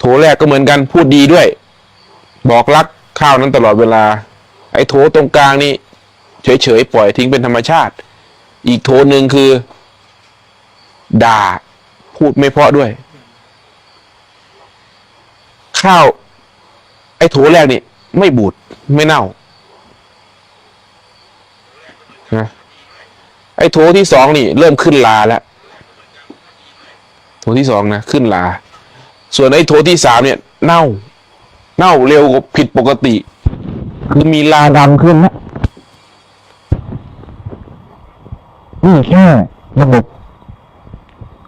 โถแรกก็เหมือนกันพูดดีด้วยบอกรักข้าวนั้นตลอดเวลาไอ้โถตรงกลางนี่เฉยๆปล่อยทิ้งเป็นธรรมชาติอีกโถหนึ่งคือด่าพูดไม่เพราะด้วยข้าวไอ้โถแรกนี่ไม่บูดไม่เน่านะไอ้โถที่สองนี่เริ่มขึ้นลาแล้วโถที่สองนะขึ้นลาส่วนไอ้โถที่สามเนี่ยเน่าเร็วกว่าผิดปกติคือมีลาดำขึ้นนะนี่แค่ระบบ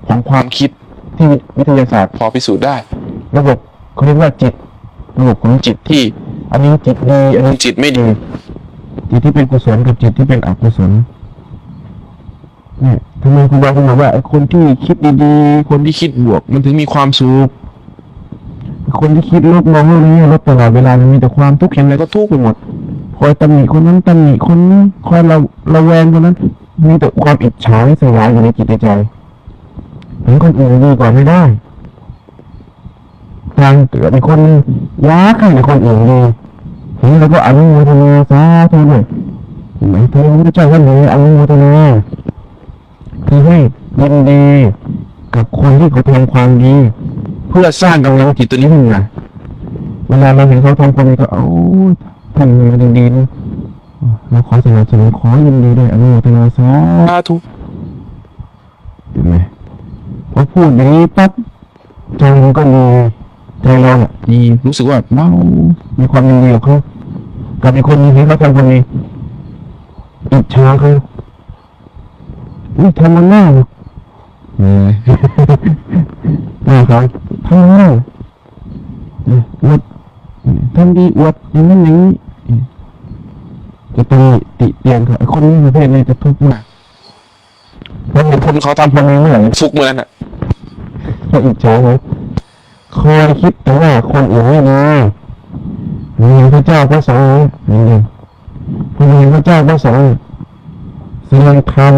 ของความคิดที่วิทยาศาสตร์พอพิสูจน์ได้ระบบเขาเรียกว่าจิตระบบของจิตที่อันนี้จิตดีอันนี้จิตไม่ดีจิตที่เป็นกุศลกับจิตที่เป็นอกุศลเนี่ยทำไมคุณบาคุณบอกว่าคนที่คิดดีๆคนที่คิดบวกมันถึงมีความสุขคนที่คิดลบมองโลกนี้ลบตลอดเวลามันมีแต่ความทุกข์เห็นอะไรก็ทุกข์ไปหมดคอยตำหนิคนนั้นตำหนิคนนี้คอยระแวงคนนั้นมีแต่ความอิจฉาริษยาอยู่ในจิตในใจเห็นคนอื่นดีกว่าไม่ได้ทางเกิดเป็นคนยากให้คนอื่นดีเห็นแล้วก็อนุโมทนาสาธุด้วยเหมือนพระพุทธเจ้าท่านเลยอนุโมทนาคือให้ยินดีกับคนที่เขาทำความดีเพื่อสร้างกำลังจิตตัวนี้ขึ้นมาเวลาเราเห็นเขาทำความดีก็ทำมาดีๆนะเราขอสนับสนุนขอยินดีด้วยอนุโมทนาสาธุเห็นไหมพอพูดอย่างนี้ปั๊บใจมันก็ดีใจเราดีรู้สึกว่าเรามีความยินดีกับเขากับอีกคนนึงที่เขาทำความดีอิจฉาเขานี่ทำมันหน้าหน้าเขาทำหน้าอวดทำดีอวดอย่างนั้นอย่างนี้จะต้องติเตียนเขาไอ้คนนี้ประเภทนี้จะทุกข์มากเพราะเห็นคนเขาทำความดีเมื่อไหร่ฟุกเมื่อนั้นอ่ะเขาอิจฉาเขาคอยคิดแต่ว่าคนอื่นไม่ดีมีพระเจ้าพระสงฆ์นี่พอมีพระเจ้าพระสงฆ์แสดงธรรม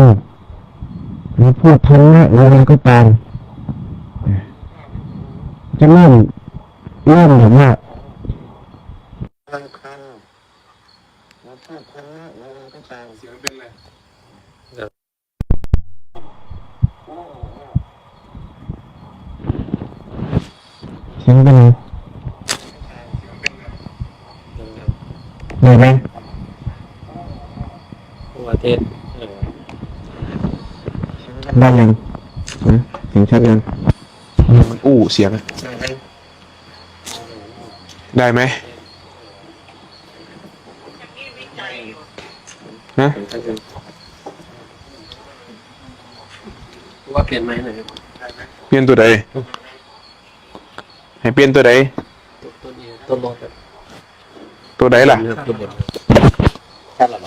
หรือพูดธรรมะหรืออะไรก็ตามจะเริ่มแบบว่าฟังคำแล้วพูดธรรมะหรืออะไรก็ตามเสียงเป็นไรเสียงเป็นไรเหนื่อยไหมประเทศได้ยังเสียงชัดยังมันเสียงได้ไหมนะว่าเปลี่ยนไหมหน่อยเปลี่ยนตัวใดให้เปลี่ยนตัวใดตัวนี้ตัวบนตัวใดล่ะตัวบนชัดหรอ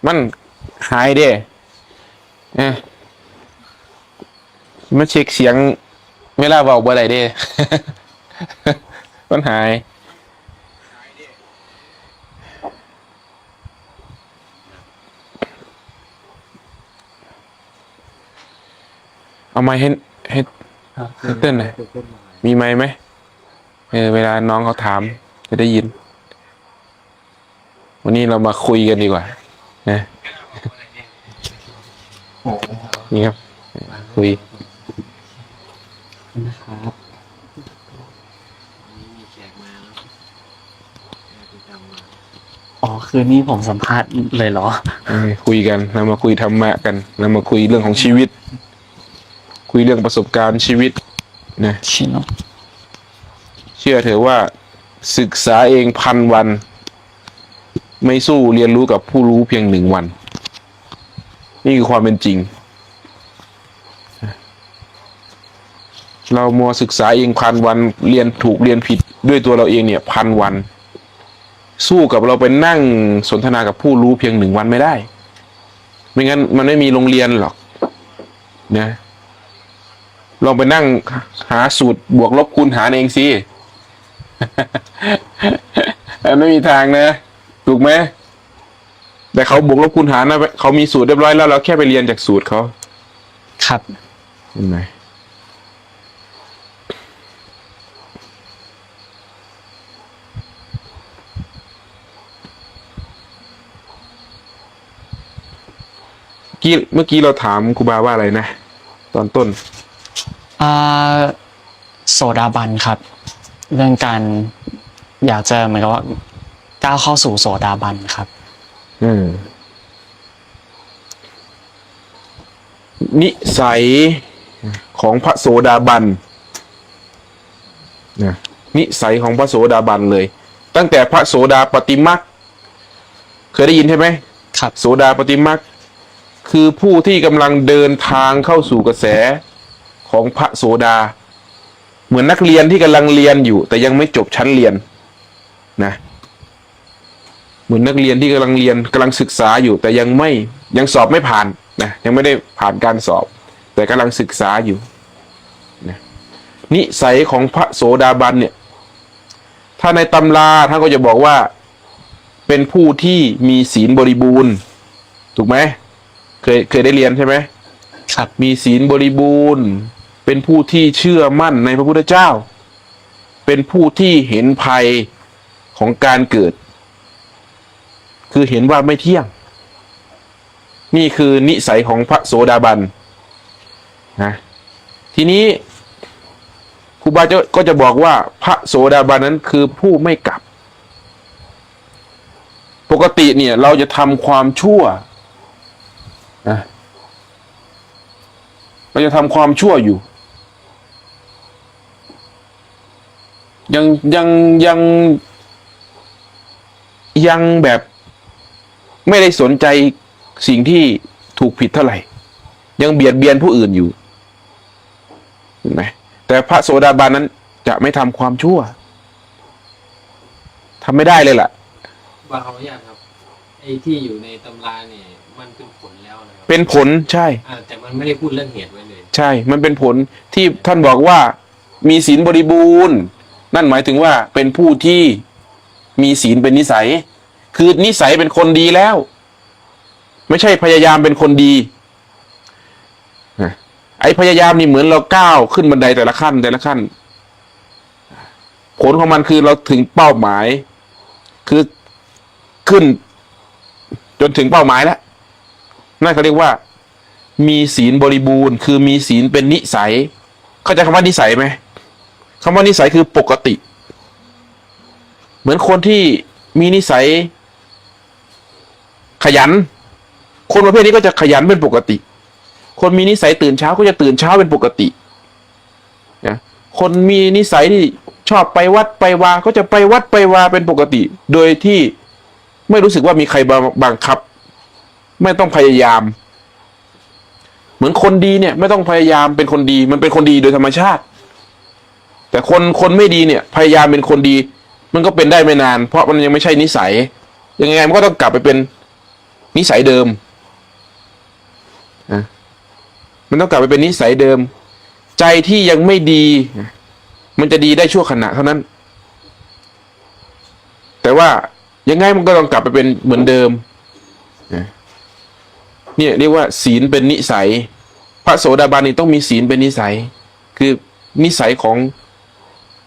มันหายเด้มาเช็คเสียงเวลาบอกบ่ได้เด้ มันหายเอาไม้ให้เต้นหน่อยมีไม้ไหมเวลาน้องเขาถามจะได้ยินวันนี้เรามาคุยกันดีกว่านะนี่ครับคุยนะครับมีแขกมาแล้วคืนนี้ผมสัมภาษณ์เลยเหรอคุยกันเรามาคุยธรรมะกันเรามาคุยเรื่องของชีวิตคุยเรื่องประสบการณ์ชีวิตนะเชื่อเถอะว่าศึกษาเอง1,000 วันไม่สู้เรียนรู้กับผู้รู้เพียง1 วันนี่คือความเป็นจริง เรามัวศึกษาเอง1,000 วันเรียนถูกเรียนผิดด้วยตัวเราเองเนี่ย1,000 วันสู้กับเราไปนั่งสนทนากับผู้รู้เพียง1 วันไม่ได้ไม่งั้นมันไม่มีโรงเรียนหรอกนะลองไปนั่งหาสูตรบวกลบคูณหารเองสิ ไม่มีทางนะถูกไหมแต่เขาบวกลบคูณหารนะเขามีสูตรเรียบร้อยแล้วเราแค่ไปเรียนจากสูตรเขา ครับ เห็นไหมเมื่อกี้เราถามครูบาว่าอะไรนะตอนต้น โสดาบันครับ เรื่องการอยากจะเหมือนกับว่าก้าวเข้าสู่โสดาบันครับ นิสัยของพระโสดาบันนะนิสัยของพระโสดาบันเลย ตั้งแต่พระโสดาปฏิมักเคยได้ยินใช่ไหม ครับ โสดาปฏิมักคือผู้ที่กำลังเดินทางเข้าสู่กระแสของพระโสดาเหมือนนักเรียนที่กำลังเรียนอยู่แต่ยังไม่จบชั้นเรียนนะเหมือนนักเรียนที่กำลังเรียนกำลังศึกษาอยู่แต่ยังสอบไม่ผ่านนะยังไม่ได้ผ่านการสอบแต่กำลังศึกษาอยู่นะนิสัยของพระโสดาบันเนี่ยถ้าในตำราท่านก็จะบอกว่าเป็นผู้ที่มีศีลบริบูรณ์ถูกไหมเคยได้เรียนใช่ไหมครับมีศีลบริบูรณ์เป็นผู้ที่เชื่อมั่นในพระพุทธเจ้าเป็นผู้ที่เห็นภัยของการเกิดคือเห็นว่าไม่เที่ยงนี่คือนิสัยของพระโสดาบันนะทีนี้ครูบาก็จะบอกว่าพระโสดาบันนั้นคือผู้ไม่กลับปกติเนี่ยเราจะทำความชั่วนะเราจะทำความชั่วอยู่ยังแบบไม่ได้สนใจสิ่งที่ถูกผิดเท่าไหร่ยังเบียดเบียนผู้อื่นอยู่เห็นไหมแต่พระโสดาบันนั้นจะไม่ทำความชั่วทำไม่ได้เลยล่ะว่าเขาอยากครับไอ้ที่อยู่ในตำราเนี่ยมันเป็นผลแล้วนะครับเป็นผลใช่แต่มันไม่ได้พูดเรื่องเหตุไว้เลยใช่มันเป็นผลที่ท่านบอกว่ามีศีลบริบูรณ์นั่นหมายถึงว่าเป็นผู้ที่มีศีลเป็นนิสัยคือนิสัยเป็นคนดีแล้วไม่ใช่พยายามเป็นคนดีไอ้พยายามนี่เหมือนเราก้าวขึ้นบันไดแต่ละขั้นผลของมันคือเราถึงเป้าหมายคือขึ้นจนถึงเป้าหมายแล้วนั่นเขาเรียกว่ามีศีลบริบูรณ์คือมีศีลเป็นนิสัยเข้าใจคำว่านิสัยไหมคำว่านิสัยคือปกติเหมือนคนที่มีนิสัยขยันคนประเภทนี้ก็จะขยันเป็นปกติคนมีนิสัยตื่นเช้าก็จะตื่นเช้าเป็นปกตินะคนมีนิสัยที่ชอบไปวัดไปวาก็จะไปวัดไปวาเป็นปกติโดยที่ไม่รู้สึกว่ามีใครบังคับไม่ต้องพยายามเหมือนคนดีเนี่ยไม่ต้องพยายามเป็นคนดีมันเป็นคนดีโดยธรรมชาติแต่คนไม่ดีเนี่ยพยายามเป็นคนดีมันก็เป็นได้ไม่นานเพราะมันยังไม่ใช่นิสัยยังไงมันก็ต้องกลับไปเป็นนิสัยเดิมมันต้องกลับไปเป็นนิสัยเดิมใจที่ยังไม่ดีมันจะดีได้ชั่วขณะเท่านั้นแต่ว่ายังไงมันก็ต้องกลับไปเป็นเหมือนเดิมเนี่ยเรียกว่าศีลเป็นนิสัยพระโสดาบันนี่ต้องมีศีลเป็นนิสัยคือนิสัยข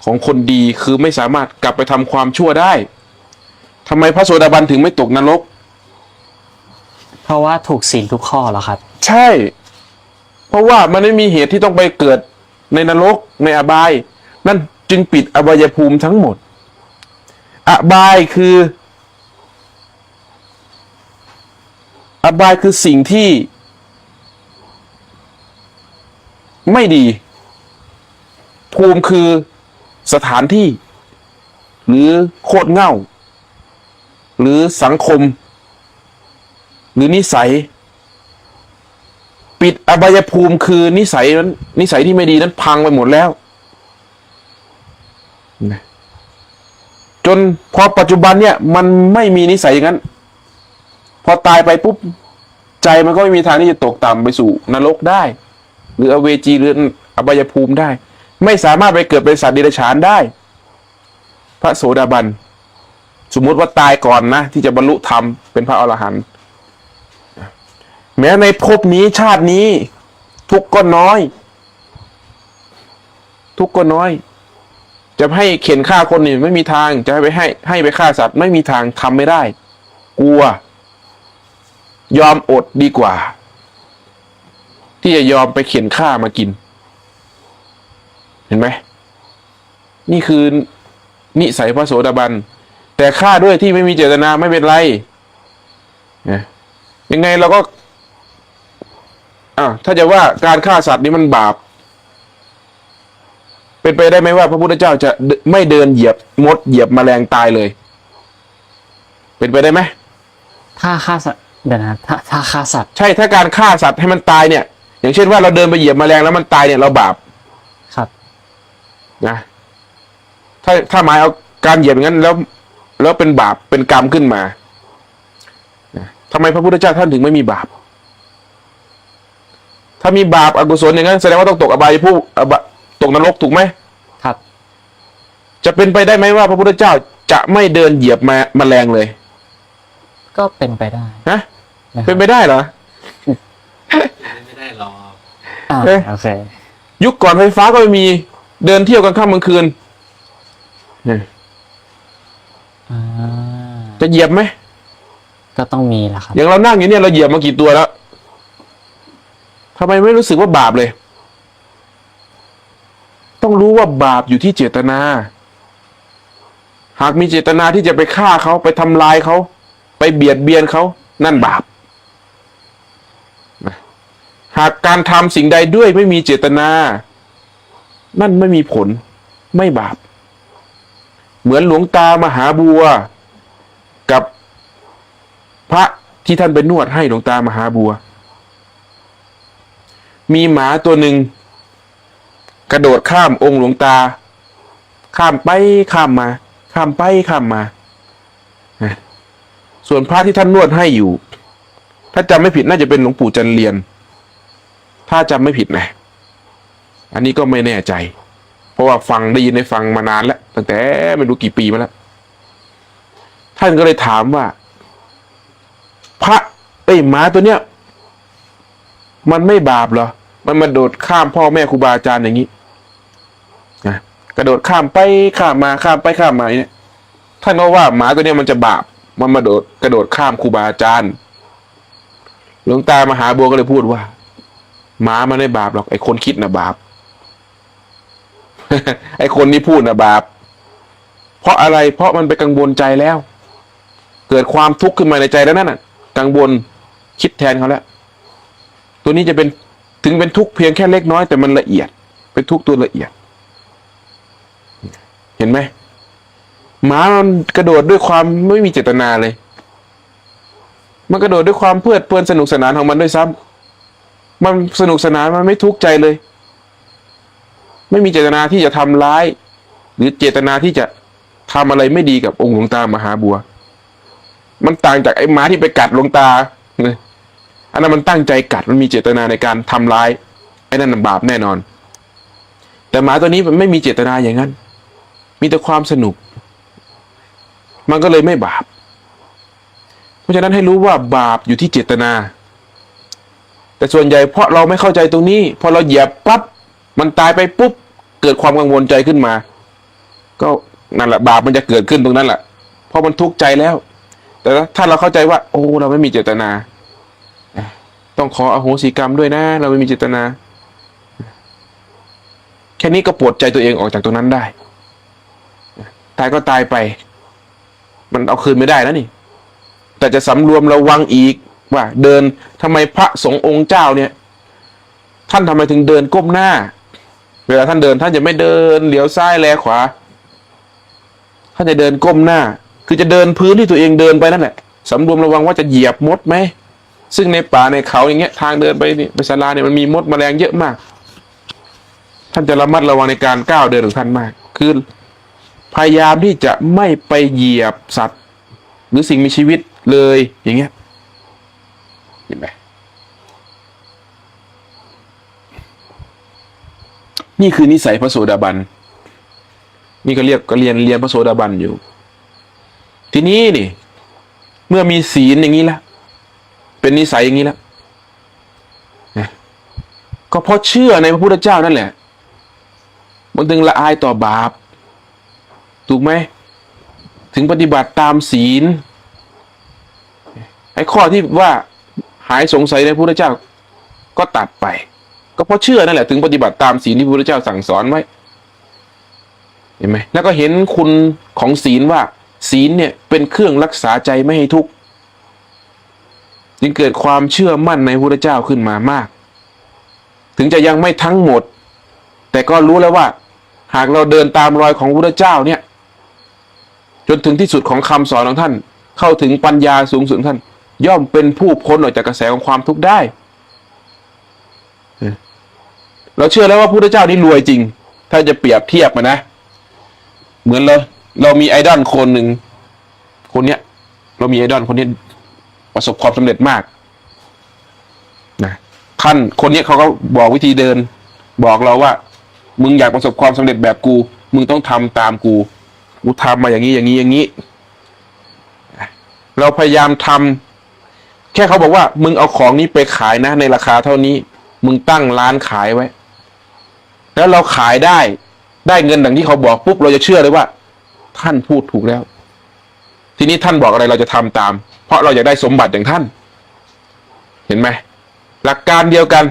องคนดีคือไม่สามารถกลับไปทำความชั่วได้ทำไมพระโสดาบันถึงไม่ตกนรกเพราะว่าถูกศีลทุกข้อแล้วครับใช่เพราะว่ามันไม่มีเหตุที่ต้องไปเกิดในนรกในอบายนั่นจึงปิดอบายภูมิทั้งหมดอบายคือสิ่งที่ไม่ดีภูมิคือสถานที่หรือโคตรเง่าหรือสังคมหรือนิสัย ปิดอบายภูมิคือนิสัยนั้นนิสัยที่ไม่ดีนั้นพังไปหมดแล้วนะจนพอปัจจุบันเนี่ยมันไม่มีนิสัยอย่างนั้นพอตายไปปุ๊บใจมันก็ไม่มีทางที่จะตกต่ำไปสู่นรกได้ หรืออเวจีหรืออบายภูมิได้ไม่สามารถไปเกิดเป็นสัตว์เดรัจฉานได้พระโสดาบันสมมุติว่าตายก่อนนะที่จะบรรลุธรรมเป็นพระอรหันต์แม้ในภพนี้ชาตินี้ทุกข์ก็น้อยทุกข์ก็น้อยจะให้เข็นฆ่าคนนี่ไม่มีทางจะให้ไปฆ่าสัตว์ไม่มีทางทำไม่ได้กลัวยอมอดดีกว่าที่จะยอมไปเข็นฆ่ามากินเห็นไหมนี่คือนิสัยพระโสดาบันแต่ฆ่าด้วยที่ไม่มีเจตนาไม่เป็นไรยังไงเราก็ถ้าจะว่าการฆ่าสัตว์นี้มันบาปเป็นไปได้ไหมว่าพระพุทธเจ้าจะไม่เดินเหยียบมดเหยียบแมลงตายเลยเป็นไปได้ไหมถ้าฆ่าสัตว์เดี๋ยวนะถ้าฆ่าสัตว์ใช่ถ้าการฆ่าสัตว์ให้มันตายเนี่ยอย่างเช่นว่าเราเดินไปเหยียบแมลงแล้วมันตายเนี่ยเราบาปครับนะถ้าหมายเอาการเหยียบอย่างนั้นแล้วเป็นบาปเป็นกรรมขึ้นมาทำไมพระพุทธเจ้าท่านถึงไม่มีบาปถ้ามีบาปอกุศลอย่างนั้นแสดงว่าต้องตกอบายภูมิตกนรกถูกไหมครับจะเป็นไปได้ไหมว่าพระพุทธเจ้าจะไม่เดินเหยียบแมลงเลยก็เป็นไปได้ฮะเป็นไปได้เหรอไม่ได้หรอกโอเคยุคก่อนไฟฟ้าก็ไม่มีเดินเที่ยวกลางค่ำกลางคืนจะเหยียบไหมก็ต้องมีแหละครับอย่างเรานั่งอยู่เนี่ยเราเหยียบมากี่ตัวแล้วทำไมไม่รู้สึกว่าบาปเลยต้องรู้ว่าบาปอยู่ที่เจตนาหากมีเจตนาที่จะไปฆ่าเขาไปทำลายเขาไปเบียดเบียนเขานั่นบาปหากการทำสิ่งใดด้วยไม่มีเจตนานั่นไม่มีผลไม่บาปเหมือนหลวงตามหาบัวกับพระที่ท่านไปนวดให้หลวงตามหาบัวมีหมาตัวหนึ่งกระโดดข้ามองค์หลวงตาข้ามไปข้ามมาข้ามไปข้ามมาส่วนพระที่ท่านนวดให้อยู่ถ้าจำไม่ผิดน่าจะเป็นหลวงปู่จันเรียนถ้าจำไม่ผิดนะอันนี้ก็ไม่แน่ใจเพราะว่าได้ยินในฟังมานานแล้วตั้งแต่ไม่รู้กี่ปีมาแล้วท่านก็เลยถามว่าพระหมาตัวเนี้ยมันไม่บาปเหรอมันมาโดดข้ามพ่อแม่ครูบาอาจารย์อย่างนี้กระโดดข้ามไปข้ามมาข้ามไปข้ามมาเนี่ยท่านก็ว่าหมาตัวเนี้ยมันจะบาปมันมากระโดดข้ามครูบาอาจารย์หลวงตามหาบัวก็เลยพูดว่าหมามันไม่บาปหรอกไอ้คนคิดนะบาป ไอ้คนที่พูดนะบาปเพราะอะไรเพราะมันไปกังวลใจแล้วเกิดความทุกข์ขึ้นมาในใจแล้วนั่นน่ะกังวลคิดแทนเขาแล้วตัวนี้จะเป็นถึงเป็นทุกข์เพียงแค่เล็กน้อยแต่มันละเอียดเป็นทุกข์ตัวละเอียดเห็นไหมหมามันกระโดดด้วยความไม่มีเจตนาเลยมันกระโดดด้วยความเพลิดเพลินสนุกสนานของมันด้วยซ้ำมันสนุกสนานมันไม่ทุกข์ใจเลยไม่มีเจตนาที่จะทำร้ายหรือเจตนาที่จะทำอะไรไม่ดีกับองค์หลวงตามหาบัวมันต่างจากไอ้หมาที่ไปกัดหลวงตาเนี่ยอันนั้นมันตั้งใจกัดมันมีเจตนาในการทำร้ายไอ้นั่นบาปแน่นอนแต่หมาตัวนี้มันไม่มีเจตนาอย่างนั้นมีแต่ความสนุกมันก็เลยไม่บาปเพราะฉะนั้นให้รู้ว่าบาปอยู่ที่เจตนาแต่ส่วนใหญ่เพราะเราไม่เข้าใจตรงนี้พอเราเหยียบปั๊บมันตายไปปุ๊บเกิดความกังวลใจขึ้นมาก็นั่นแหละบาปมันจะเกิดขึ้นตรงนั้นแหละเพราะมันทุกข์ใจแล้วแต่ถ้าเราเข้าใจว่าโอ้เราไม่มีเจตนาต้องขออโหสิกรรมด้วยนะเราไม่มีเจตนาแค่นี้ก็ปลดใจตัวเองออกจากตรงนั้นได้ตายก็ตายไปมันเอาคืนไม่ได้แล้วนี่แต่จะสำรวมระวังอีกว่าเดินทำไมพระสงฆ์องค์เจ้าเนี่ยท่านทำไมถึงเดินก้มหน้าเวลาท่านเดินท่านจะไม่เดินเหลียวซ้ายแลขวาท่านจะเดินก้มหน้าคือจะเดินพื้นที่ตัวเองเดินไปนั่นแหละสำรวมระวังว่าจะเหยียบมดไหม ซึ่งในป่าในเขาอย่างเงี้ยทางเดินไปนี่ไปศาลาเนี่ยมันมีมดแมลงเยอะมากท่านจะระมัดระวังในการก้าวเดินของท่านมากคือพยายามที่จะไม่ไปเหยียบสัตว์หรือสิ่งมีชีวิตเลยอย่างเงี้ยเห็นไหมนี่คือนิสัยพระโสดาบันนี่ก็เรียนพระโสดาบันอยู่ทีนี้นี่เมื่อมีศีลอย่างนี้แล้วเป็นนิสัยอย่างนี้แล้วก็เพราะเชื่อในพระพุทธเจ้านั่นแหละมันถึงละอายต่อบาปถูกไหมถึงปฏิบัติตามศีลไอ้ข้อที่ว่าหายสงสัยในพระพุทธเจ้าก็ตัดไปก็เพราะเชื่อนั่นแหละถึงปฏิบัติตามศีลที่พระพุทธเจ้าสั่งสอนไว้เห็นไหมแล้วก็เห็นคุณของศีลว่าศีลเนี่ยเป็นเครื่องรักษาใจไม่ให้ทุกข์จึงเกิดความเชื่อมั่นในพระพุทธเจ้าขึ้นมามากถึงจะยังไม่ทั้งหมดแต่ก็รู้แล้วว่าหากเราเดินตามรอยของพระพุทธเจ้าเนี่ยจนถึงที่สุดของคำสอนของท่านเข้าถึงปัญญาสูงสุดของท่านย่อมเป็นผู้พ้นออกจากกระแสของความทุกข์ได้เราเชื่อแล้วว่าพระพุทธเจ้านี่รวยจริงถ้าจะเปรียบเทียบนะเหมือนเรามีไอดอลคนหนึ่งคนเนี้ยเรามีไอดอลคนนี้ประสบความสำเร็จมากนะท่านคนนี้เขาก็บอกวิธีเดินบอกเราว่ามึงอยากประสบความสำเร็จแบบกูมึงต้องทำตามกูทำมาอย่างนี้อย่างนี้อย่างนี้เราพยายามทำแค่เขาบอกว่ามึงเอาของนี้ไปขายนะในราคาเท่านี้มึงตั้งร้านขายไว้แล้วเราขายได้เงินดังที่เขาบอกปุ๊บเราจะเชื่อเลยว่าท่านพูดถูกแล้วทีนี้ท่านบอกอะไรเราจะทำตามเพราะเราอยากได้สมบัติอย่างท่านเห็นไหมหลักการเดียวกัน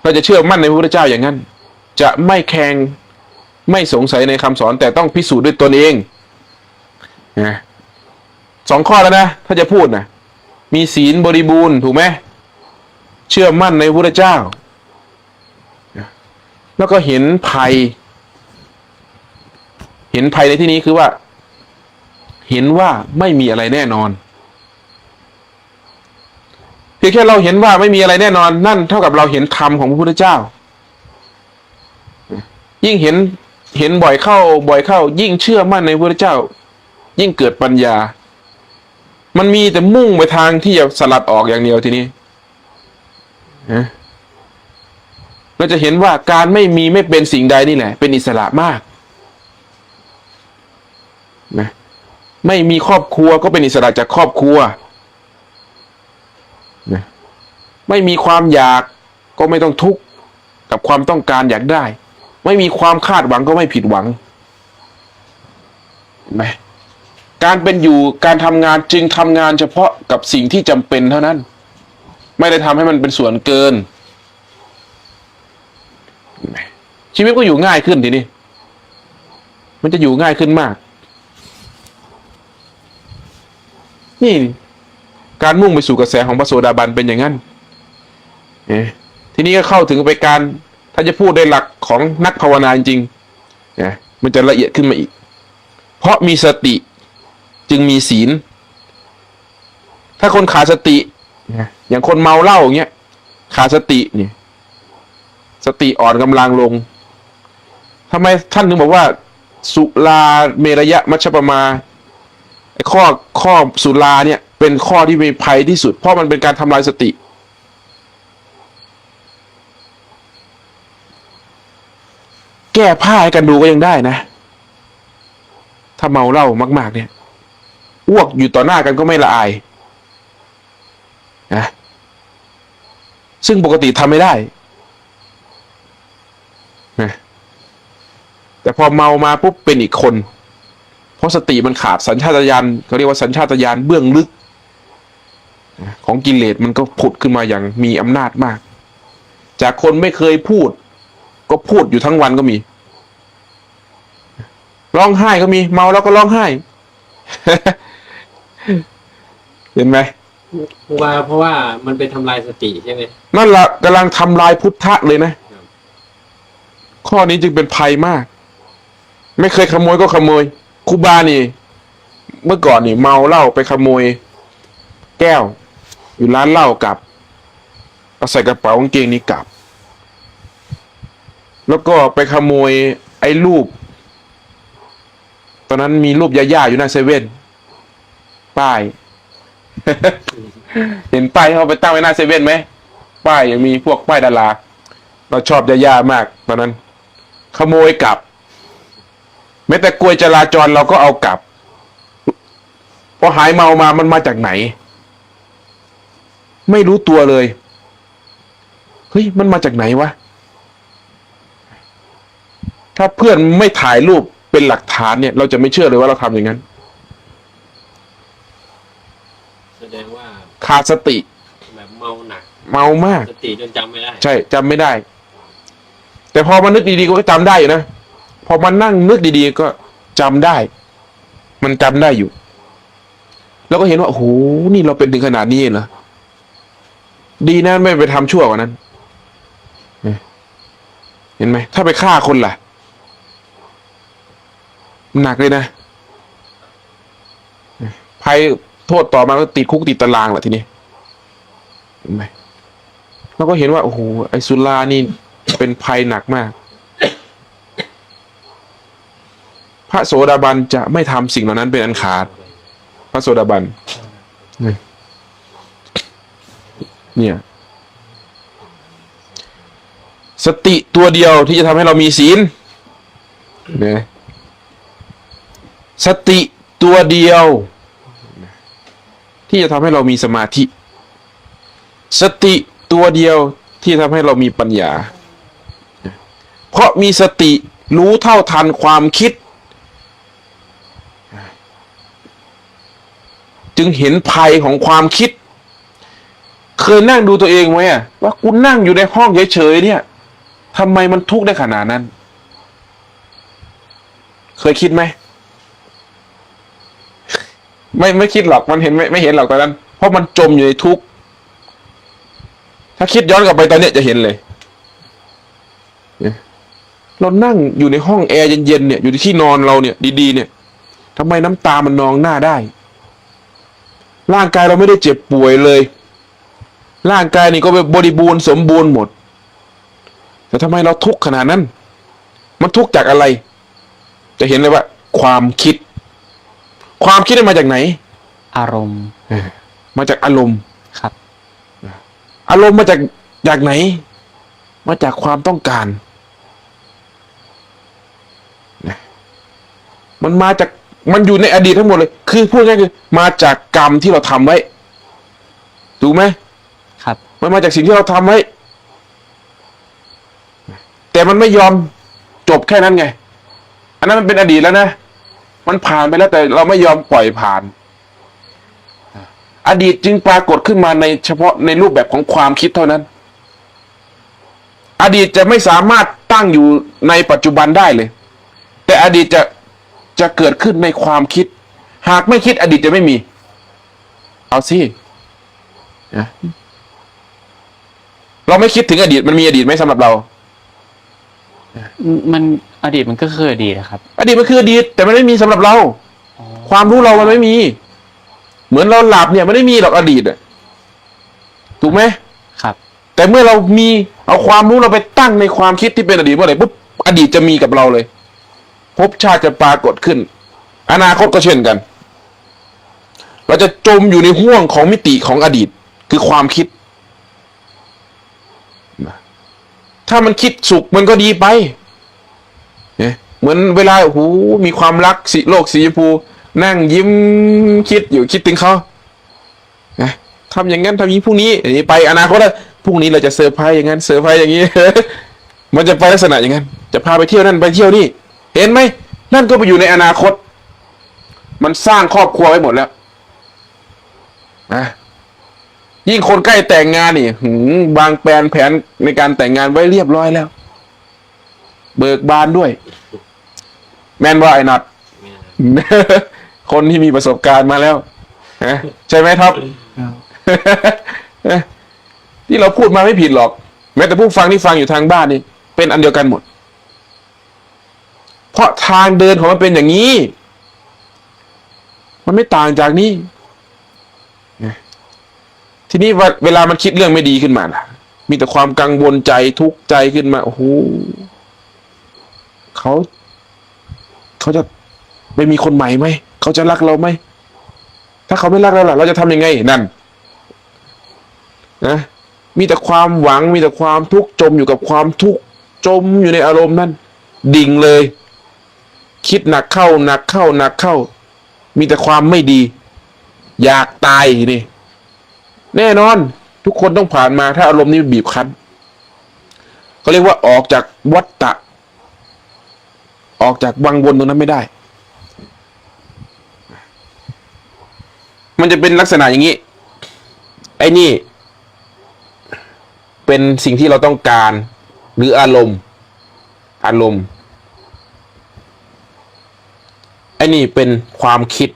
เราจะเชื่อมั่นในพระพุทธเจ้าอย่างนั้นจะไม่แข่งไม่สงสัยในคำสอนแต่ต้องพิสูจน์ด้วยตนเองนะ2 ข้อแล้วนะถ้าจะพูดนะมีศีลบริบูรณ์ถูกไหมเชื่อมั่นในพระพุทธเจ้าแล้วก็เห็นภัยในที่นี้คือว่าเห็นว่าไม่มีอะไรแน่นอนเพียงแค่เราเห็นว่าไม่มีอะไรแน่นอนนั่นเท่ากับเราเห็นธรรมของพระพุทธเจ้ายิ่งเห็นบ่อยเข้ายิ่งเชื่อมั่นในพระพุทธเจ้ายิ่งเกิดปัญญามันมีแต่มุ่งไปทางที่จะสลัดออกอย่างเดียวทีนี้เราจะเห็นว่าการไม่เป็นสิ่งใดนี่แหละเป็นอิสระมากนะไม่มีครอบครัวก็เป็นอิสระจากครอบครัวนะไม่มีความอยากก็ไม่ต้องทุกข์กับความต้องการอยากได้ไม่มีความคาดหวังก็ไม่ผิดหวังเห็นไหมการเป็นอยู่การทำงานจึงทำงานเฉพาะกับสิ่งที่จำเป็นเท่านั้นไม่ได้ทำให้มันเป็นส่วนเกินชีวิตก็อยู่ง่ายขึ้นทีนี้มันจะอยู่ง่ายขึ้นมากนี่การมุ่งไปสู่กระแสของพระโสดาบันเป็นอย่างนั้นทีนี้ก็เข้าถึงไปการถ้าจะพูดในหลักของนักภาวนาจริงๆมันจะละเอียดขึ้นมาอีกเพราะมีสติจึงมีศีลถ้าคนขาดสติอย่างคนเมาเหล้าอย่างเงี้ยขาดสติเนี่ยสติอ่อนกำลังลงทำไมท่านถึงบอกว่าสุราเมรยะมัชฌปมาข้อสุราเนี่ยเป็นข้อที่มีภัยที่สุดเพราะมันเป็นการทำลายสติแก้ผ้าให้กันดูก็ยังได้นะถ้าเมาเหล้ามากๆเนี่ยอ้วกอยู่ต่อหน้ากันก็ไม่ละอายนะซึ่งปกติทำไม่ได้นะแต่พอเมามาปุ๊บเป็นอีกคนเพราะสติมันขาดสัญชาตญาณเขาเรียกว่าสัญชาตญาณเบื้องลึกของกิเลสมันก็ผุดขึ้นมาอย่างมีอำนาจมากจากคนไม่เคยพูดก็พูดอยู่ทั้งวันก็มีร้องไห้ก็มีเมาแล้วก็ร้องไห้ เห็นไหมเพราะว่ามันไปทำลายสติใช่ไหมนั่นแหละกำลังทำลายพุทธะเลยนะข้อนี้จึงเป็นภัยมากไม่เคยขโมยก็ขโมยครูบานี่เมื่อก่อนนี่เมาเหล้าไปขโมยแก้ว อยู่ร้านเหล้ากลับเอาใส่กระเป๋ากางเกงนี้กลับ แล้วก็ไปขโมยไอ้รูป ตอนนั้นมีรูปย่าๆอยู่หน้าเซเว่นป้าย เห็นป้ายที่เขาไปตั้งไว้หน้าเซเว่นไหมป้ายยังมีพวกป้ายดาราเราชอบย่าๆมากตอนนั้น ขโมยกลับแม้แต่กลวยจราจรเราก็เอากลับพอหายเมามามันมาจากไหน ไม่รู้ตัวเลยเฮ้ยมันมาจากไหนวะถ้าเพื่อนไม่ถ่ายรูปเป็นหลักฐานเนี่ย เราจะไม่เชื่อเลยว่าเราทำอย่างนั้น แสดงว่า ขาดสติ แบบเมาหนัก เมามาก สติจนจำไม่ได้ ใช่จำไม่ได้ แต่พอมานึกดีๆก็จำได้อยู่นะพอมานั่งนึกดีๆก็จำได้ มันจำได้อยู่ แล้วก็เห็นว่าโอ้โหนี่เราเป็นถึงขนาดนี้เหรอดีนะไม่ไปทำชั่วกว่านั้นเห็นไหมถ้าไปฆ่าคนล่ะหนักเลยนะภัยโทษต่อมาก็ติดคุกติดตารางแหละทีนี้เห็นไหมแล้วก็เห็นว่าโอ้โหไอ้สุรานี่เป็นภัยหนักมาก พระโสดาบันจะไม่ทำสิ่งเหล่านั้นเป็นอันขาดพระโสดาบันเนี่ยสติตัวเดียวที่จะทำให้เรามีศีลเนี่ยสติตัวเดียวที่จะทำให้เรามีสมาธิสติตัวเดียวที่ทำให้เรามีปัญญาเพราะมีสติรู้เท่าทันความคิดจึงเห็นภัยของความคิดเคยนั่งดูตัวเองไหมว่ากูนั่งอยู่ในห้องเฉยๆเนี่ยทำไมมันทุกข์ได้ขนาดนั้นเคยคิดไหมไม่คิดหรอกมันเห็นไม่เห็นหรอกตอนนั้นเพราะมันจมอยู่ในทุกข์ถ้าคิดย้อนกลับไปตอนนี้จะเห็นเลยเรานั่งอยู่ในห้องแอร์เย็นๆเนี่ยอยู่ที่นอนเราเนี่ยดีๆเนี่ยทำไมน้ำตามันนองหน้าได้ร่างกายเราไม่ได้เจ็บป่วยเลยร่างกายนี่ก็บริบูรณ์สมบูรณ์หมดแต่ทำไมเราทุกข์ขนาดนั้นมันทุกข์จากอะไรจะเห็นเลยว่าความคิดนี่มาจากไหนอารมณ์มาจากอารมณ์ครับอารมณ์มาจากไหนมาจากความต้องการมันมาจากมันอยู่ในอดีตทั้งหมดเลยคือพูดง่ายคือมาจากกรรมที่เราทำไว้ถูกไหมครับมันมาจากสิ่งที่เราทำไว้แต่มันไม่ยอมจบแค่นั้นไงอันนั้นมันเป็นอดีตแล้วนะมันผ่านไปแล้วแต่เราไม่ยอมปล่อยผ่านอดีตจึงปรากฏขึ้นมาในเฉพาะในรูปแบบของความคิดเท่านั้นอดีตจะไม่สามารถตั้งอยู่ในปัจจุบันได้เลยแต่อดีตจะเกิดขึ้นในความคิดหากไม่คิดอดีตจะไม่มีเอาสิเราไม่คิดถึงอดีตมันมีอดีตไหมสำหรับเรามันอดีตมันก็คืออดีตนะครับอดีตมันคืออดีตแต่มันไม่มีสำหรับเราความรู้เรามันไม่มีเหมือนเราหลับเนี่ยมันไม่มีหรอกอดีตถูกไหมครับแต่เมื่อเรามีเอาความรู้เราไปตั้งในความคิดที่เป็นอดีตเมื่อไหร่ปุ๊บอดีตจะมีกับเราเลยภพชาติจะปรากฏขึ้นอนาคตก็เช่นกันเราจะจมอยู่ในห้วงของมิติของอดีตคือความคิดถ้ามันคิดสุขมันก็ดีไปเหมือนเวลาโอ้โหมีความรักสิโลกสีชมพูนั่งยิ้มคิดอยู่คิดถึงเขาทำอย่างนั้นทำอย่างนี้พรุ่งนี้ไปอนาคตแล้วพรุ่งนี้เราจะเซอร์ไพรส์อย่างนั้นเซอร์ไพรส์อย่างนี้ มันจะไปลักษณะอย่างนั้นจะพาไปเที่ยวนั่นไปเที่ยวนี่เห็นไหมนั่นก็ไปอยู่ในอนาคตมันสร้างครอบครัวไว้หมดแล้วยิ่งคนใกล้แต่งงานนี่บางแผนในการแต่งงานไว้เรียบร้อยแล้วเบิกบานด้วยแม่นว่าไอ้นัด คนที่มีประสบการณ์มาแล้วใช่ไหมท็อป ที่เราพูดมาไม่ผิดหรอกแม้แต่ผู้ฟังที่ฟังอยู่ทางบ้านนี่เป็นอันเดียวกันหมดเพราะทางเดินของมันเป็นอย่างนี้มันไม่ต่างจากนี้ ทีนี้ว่าเวลามันคิดเรื่องไม่ดีขึ้นมาล่ะ มีแต่ความกังวลใจทุกข์ใจขึ้นมาโอ้โหเขาจะไม่มีคนใหม่ไหมเขาจะรักเราไหมถ้าเขาไม่รักเราล่ะเราจะทำยังไงนั่นนะมีแต่ความหวังมีแต่ความทุกข์จมอยู่กับความทุกข์จมอยู่ในอารมณ์นั้นดิ่งเลย คิดหนักเข้าหนักเข้าหนักเข้ามีแต่ความไม่ดีอยากตายนี่แน่นอนทุกคนต้องผ่านมาถ้าอารมณ์นี้บีบคั้นเขาเรียกว่าออกจากวัฏฏะออกจากวังวนตรงนั้นไม่ได้มันจะเป็นลักษณะอย่างนี้ไอ้นี่เป็นสิ่งที่เราต้องการหรืออารมณ์ไอ้นี่เป็นความคิด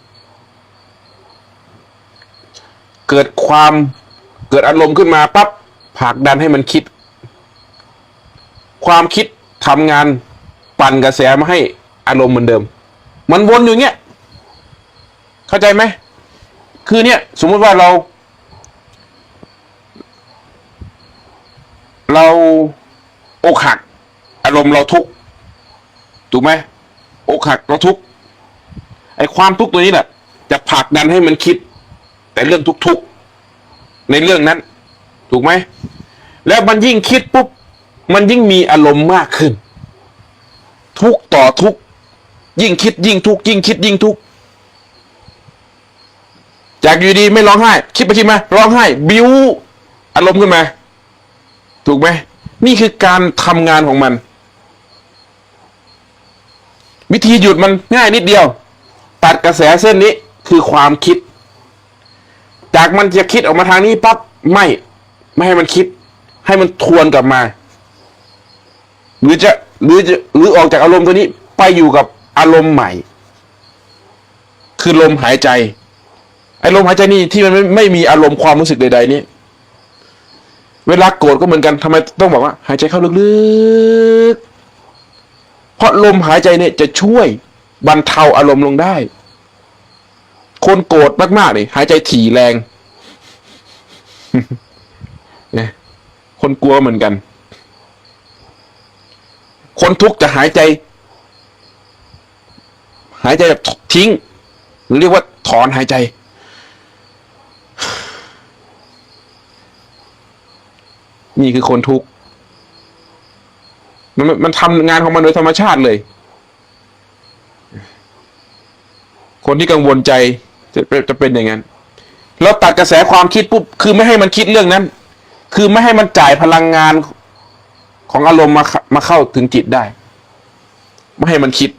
เกิดอารมณ์ขึ้นมาปั๊บผลักดันให้มันคิดความคิดทำงานปั่นกระแสมาให้อารมณ์เหมือนเดิมมันวนอยู่เงี้ยเข้าใจไหมคือเนี่ยสมมติว่าเราอกหักอารมณ์เราทุกข์ถูกไหมอกหักเราทุกข์ไอ้ความทุกข์ตัวนี้แหละจะผลักดันให้มันคิดแต่เรื่องทุกข์ในเรื่องนั้นถูกไหมแล้วมันยิ่งคิดปุ๊บมันยิ่งมีอารมณ์มากขึ้นทุกข์ต่อทุกข์ยิ่งคิดยิ่งทุกข์ยิ่งคิดยิ่งทุกข์จากอยู่ดีไม่ร้องไห้คิดไปคิดมาร้องไห้บิ้วอารมณ์ขึ้นมาถูกไหมนี่คือการทำงานของมันวิธีหยุดมันง่ายนิดเดียวตัดกระแสเส้นนี้คือความคิดจากมันจะคิดออกมาทางนี้ปั๊บไม่ให้มันคิดให้มันทวนกลับมาหรือออกจากอารมณ์ตัวนี้ไปอยู่กับอารมณ์ใหม่คือลมหายใจไอ้ลมหายใจนี่ที่มันไม่มีอารมณ์ความรู้สึกใดๆนี่เวลาโกรธก็เหมือนกันทำไมต้องบอกว่าหายใจเข้าลึกๆเพราะลมหายใจเนี่ยจะช่วยบรรเทาอารมณ์ลงได้คนโกรธมากๆนี่หายใจถี่แรง เนี่ยคนกลัวเหมือนกันคนทุกข์จะหายใจแบบทิ้งหรือเรียกว่าถอนหายใจนี่คือคนทุกข์มันทำงานของมันโดยธรรมชาติเลยคนที่กังวลใจจะเป็นอย่างนั้นแล้วตัดกระแสความคิดปุ๊บคือไม่ให้มันคิดเรื่องนั้นคือไม่ให้มันจ่ายพลังงานของอารมณ์มาเข้าถึงจิตได้ไม่ให้มันคิด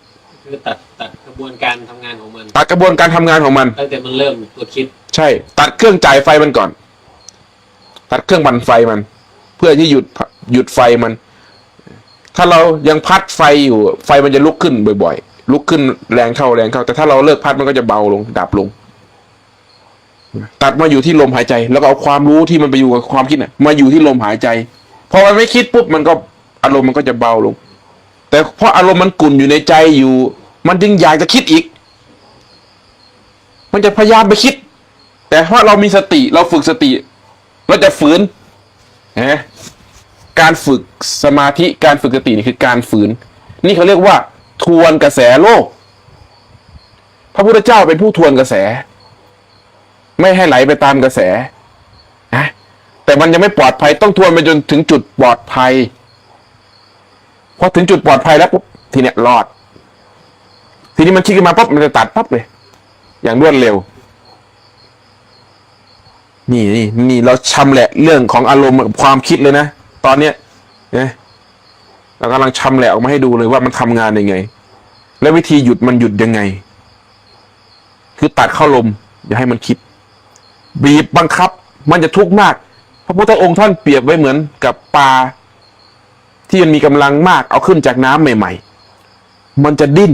คือตัดกระบวนการทำงานของมันตัดกระบวนการทำงานของมันตั้งแต่มันเริ่มตัวคิดใช่ตัดเครื่องจ่ายไฟมันก่อนตัดเครื่องปั่นไฟมันเพื่อที่หยุดไฟมันถ้าเรายังพัดไฟอยู่ไฟมันจะลุกขึ้นบ่อยๆลุกขึ้นแรงเข้าแต่ถ้าเราเลิกพัดมันก็จะเบาลงดับลงตัดมาอยู่ที่ลมหายใจแล้วก็เอาความรู้ที่มันไปอยู่กับความคิดน่ะมาอยู่ที่ลมหายใจพอมันไม่คิดปุ๊บมันก็อารมณ์มันก็จะเบาลงแต่เพราะอารมณ์มันกุ่นอยู่ในใจอยู่มันจึงอยากจะคิดอีกมันจะพยายามไปคิดแต่เพราะเรามีสติเราฝึกสติเราจะฝืนการฝึกสมาธิการฝึกสตินี่คือการฝืนนี่เขาเรียกว่าทวนกระแสโลกพระพุทธเจ้าเป็นผู้ทวนกระแสไม่ให้ไหลไปตามกระแสนะแต่มันยังไม่ปลอดภัยต้องทวนไปจนถึงจุดปลอดภัยพอถึงจุดปลอดภัยแล้วปุ๊บทีเนี้ยรอดทีนี้มันคิดขึ้นมาปุ๊บมันจะตัดปั๊บเลยอย่างรวดเร็วนี่เราชำแหละเรื่องของอารมณ์กับความคิดเลยนะตอนเนี้ยเรากำลังชำแหละออกมาให้ดูเลยว่ามันทำงานยังไงและวิธีหยุดมันหยุดยังไงคือตัดเข้าลมอย่าให้มันคิดบีบบังคับมันจะทุกข์มากพระพุทธองค์ท่านเปรียบไว้เหมือนกับปลาที่มันมีกำลังมากเอาขึ้นจากน้ำใหม่ๆมันจะดิ้น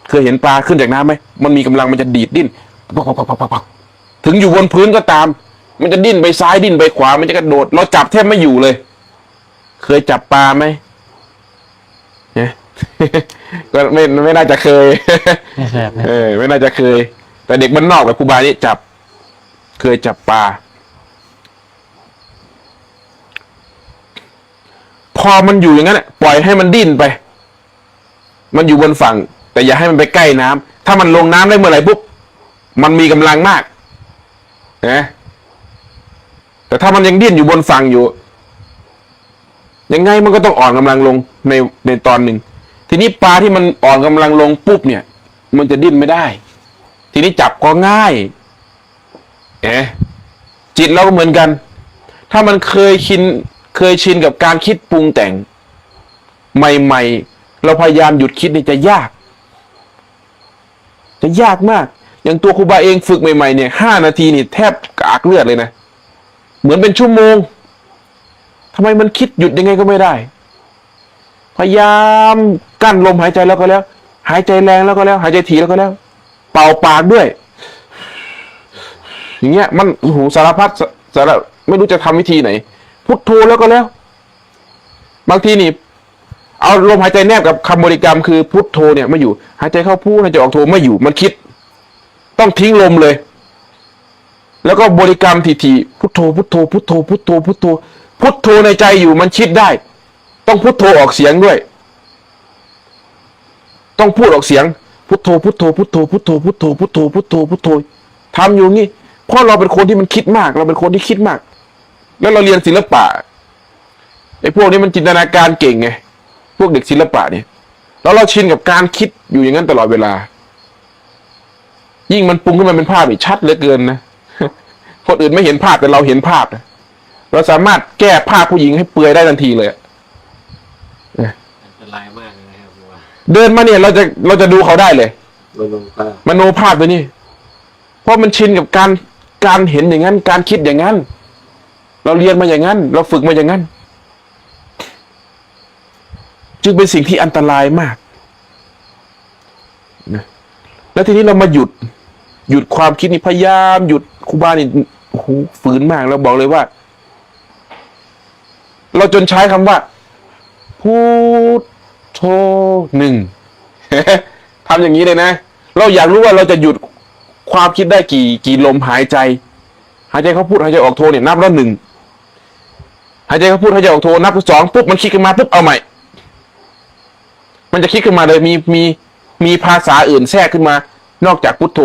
เคยเห็นปลาขึ้นจากน้ำไหมมันมีกำลังมันจะดีดดิ้นถึงอยู่บนพื้นก็ตามมันจะดิ้นไปซ้ายดิ้นไปขวามันจะกระโดดเราจับแทบไม่อยู่เลยเคยจับปลาไหมเนี่ยก็ไม่น่าจะเคยไม่น่าจะเคยแต่เด็กมันนอกแบบครูบานี่เคยจับปลา พอมันอยู่อย่างนั้นปล่อยให้มันดิ้นไป มันอยู่บนฝั่ง แต่อย่าให้มันไปใกล้น้ำถ้ามันลงน้ำได้เมื่อไหร่ปุ๊บมันมีกำลังมากนะแต่ถ้ามันยังดิ้นอยู่บนฝั่งอยู่ยังไงมันก็ต้องอ่อนกำลังลงในตอนหนึ่งทีนี้ปลาที่มันอ่อนกำลังลงปุ๊บเนี่ย มันจะดิ้นไม่ได้ ทีนี้จับก็ง่ายจิตเราก็เหมือนกัน ถ้ามันเคยชินกับการคิดปรุงแต่งใหม่ๆเราพยายามหยุดคิดนี่จะยากมากอย่างตัวครูบาเองฝึกใหม่ๆเนี่ย5 นาทีนี่แทบกากเลือดเลยนะเหมือนเป็นชั่วโมงทำไมมันคิดหยุดยังไงก็ไม่ได้พยายามกั้นลมหายใจแล้วก็แล้วหายใจแรงแล้วก็แล้วหายใจถี่แล้วก็แล้วเป่าปากด้วยอย่างเงี้ยมันโอ้โหสารพัดไม่รู้จะทำวิธีไหนพุทโธแล้วก็แล้วบางทีนี่เอาลมหายใจแนบกับคำบริกรรมคือพุทโธเนี่ยไม่อยู่หายใจเข้าพุทหายใจออกโธไม่อยู่มันคิดต้องทิ้งลมเลยแล้วก็บริกรรมถี่ๆพุทโธพุทโธพุทโธพุทโธพุทโธพุทโธในใจอยู่มันคิดได้ต้องพุทโธออกเสียงด้วยต้องพูดออกเสียงพุทโธพุทโธพุทโธพุทโธพุทโธพุทโธพุทโธพุทโธทำอยู่งี้เพราะเราเป็นคนที่มันคิดมากเราเป็นคนที่คิดมากแล้วเราเรียนศิลปะไอ้พวกนี้มันจินตนาการเก่งไงพวกเด็กศิลปะเนี่ยแล้วเราชินกับการคิดอยู่อย่างนั้นตลอดเวลายิ่งมันปรุงขึ้นมาเป็นภาพอีกชัดเหลือเกินนะคนอื่นไม่เห็นภาพแต่เราเห็นภาพนะเราสามารถแก้ภาพผู้หญิงให้เปลือยได้ทันทีเลยอันตรายมากเลยนะครับว่าเดินมาเนี่ยเราจะดูเขาได้เลยมโนภาพตัวนี้เพราะมันชินกับการเห็นอย่างนั้นการคิดอย่างนั้นเราเรียนมาอย่างนั้นเราฝึกมาอย่างนั้นจึงเป็นสิ่งที่อันตรายมากนะแล้วทีนี้เรามาหยุดความคิดนี่พยายามหยุดครูบานี่โอ้โหฝืนมากแล้วบอกเลยว่าเราจนใช้คำว่าพุทโธหนึ่ง ทำอย่างนี้เลยนะเราอยากรู้ว่าเราจะหยุดความคิดได้กี่ลมหายใจเขาพูดหายใจออกโทเนี่ยนับแล้ว1หายใจเขาพูดหายใจออกโทนับ2ปุ๊บมันคิดขึ้นมาปุ๊บเอาใหม่มันจะคิดขึ้นมาเลยมีภาษาอื่นแทรกขึ้นมานอกจากพุทโธ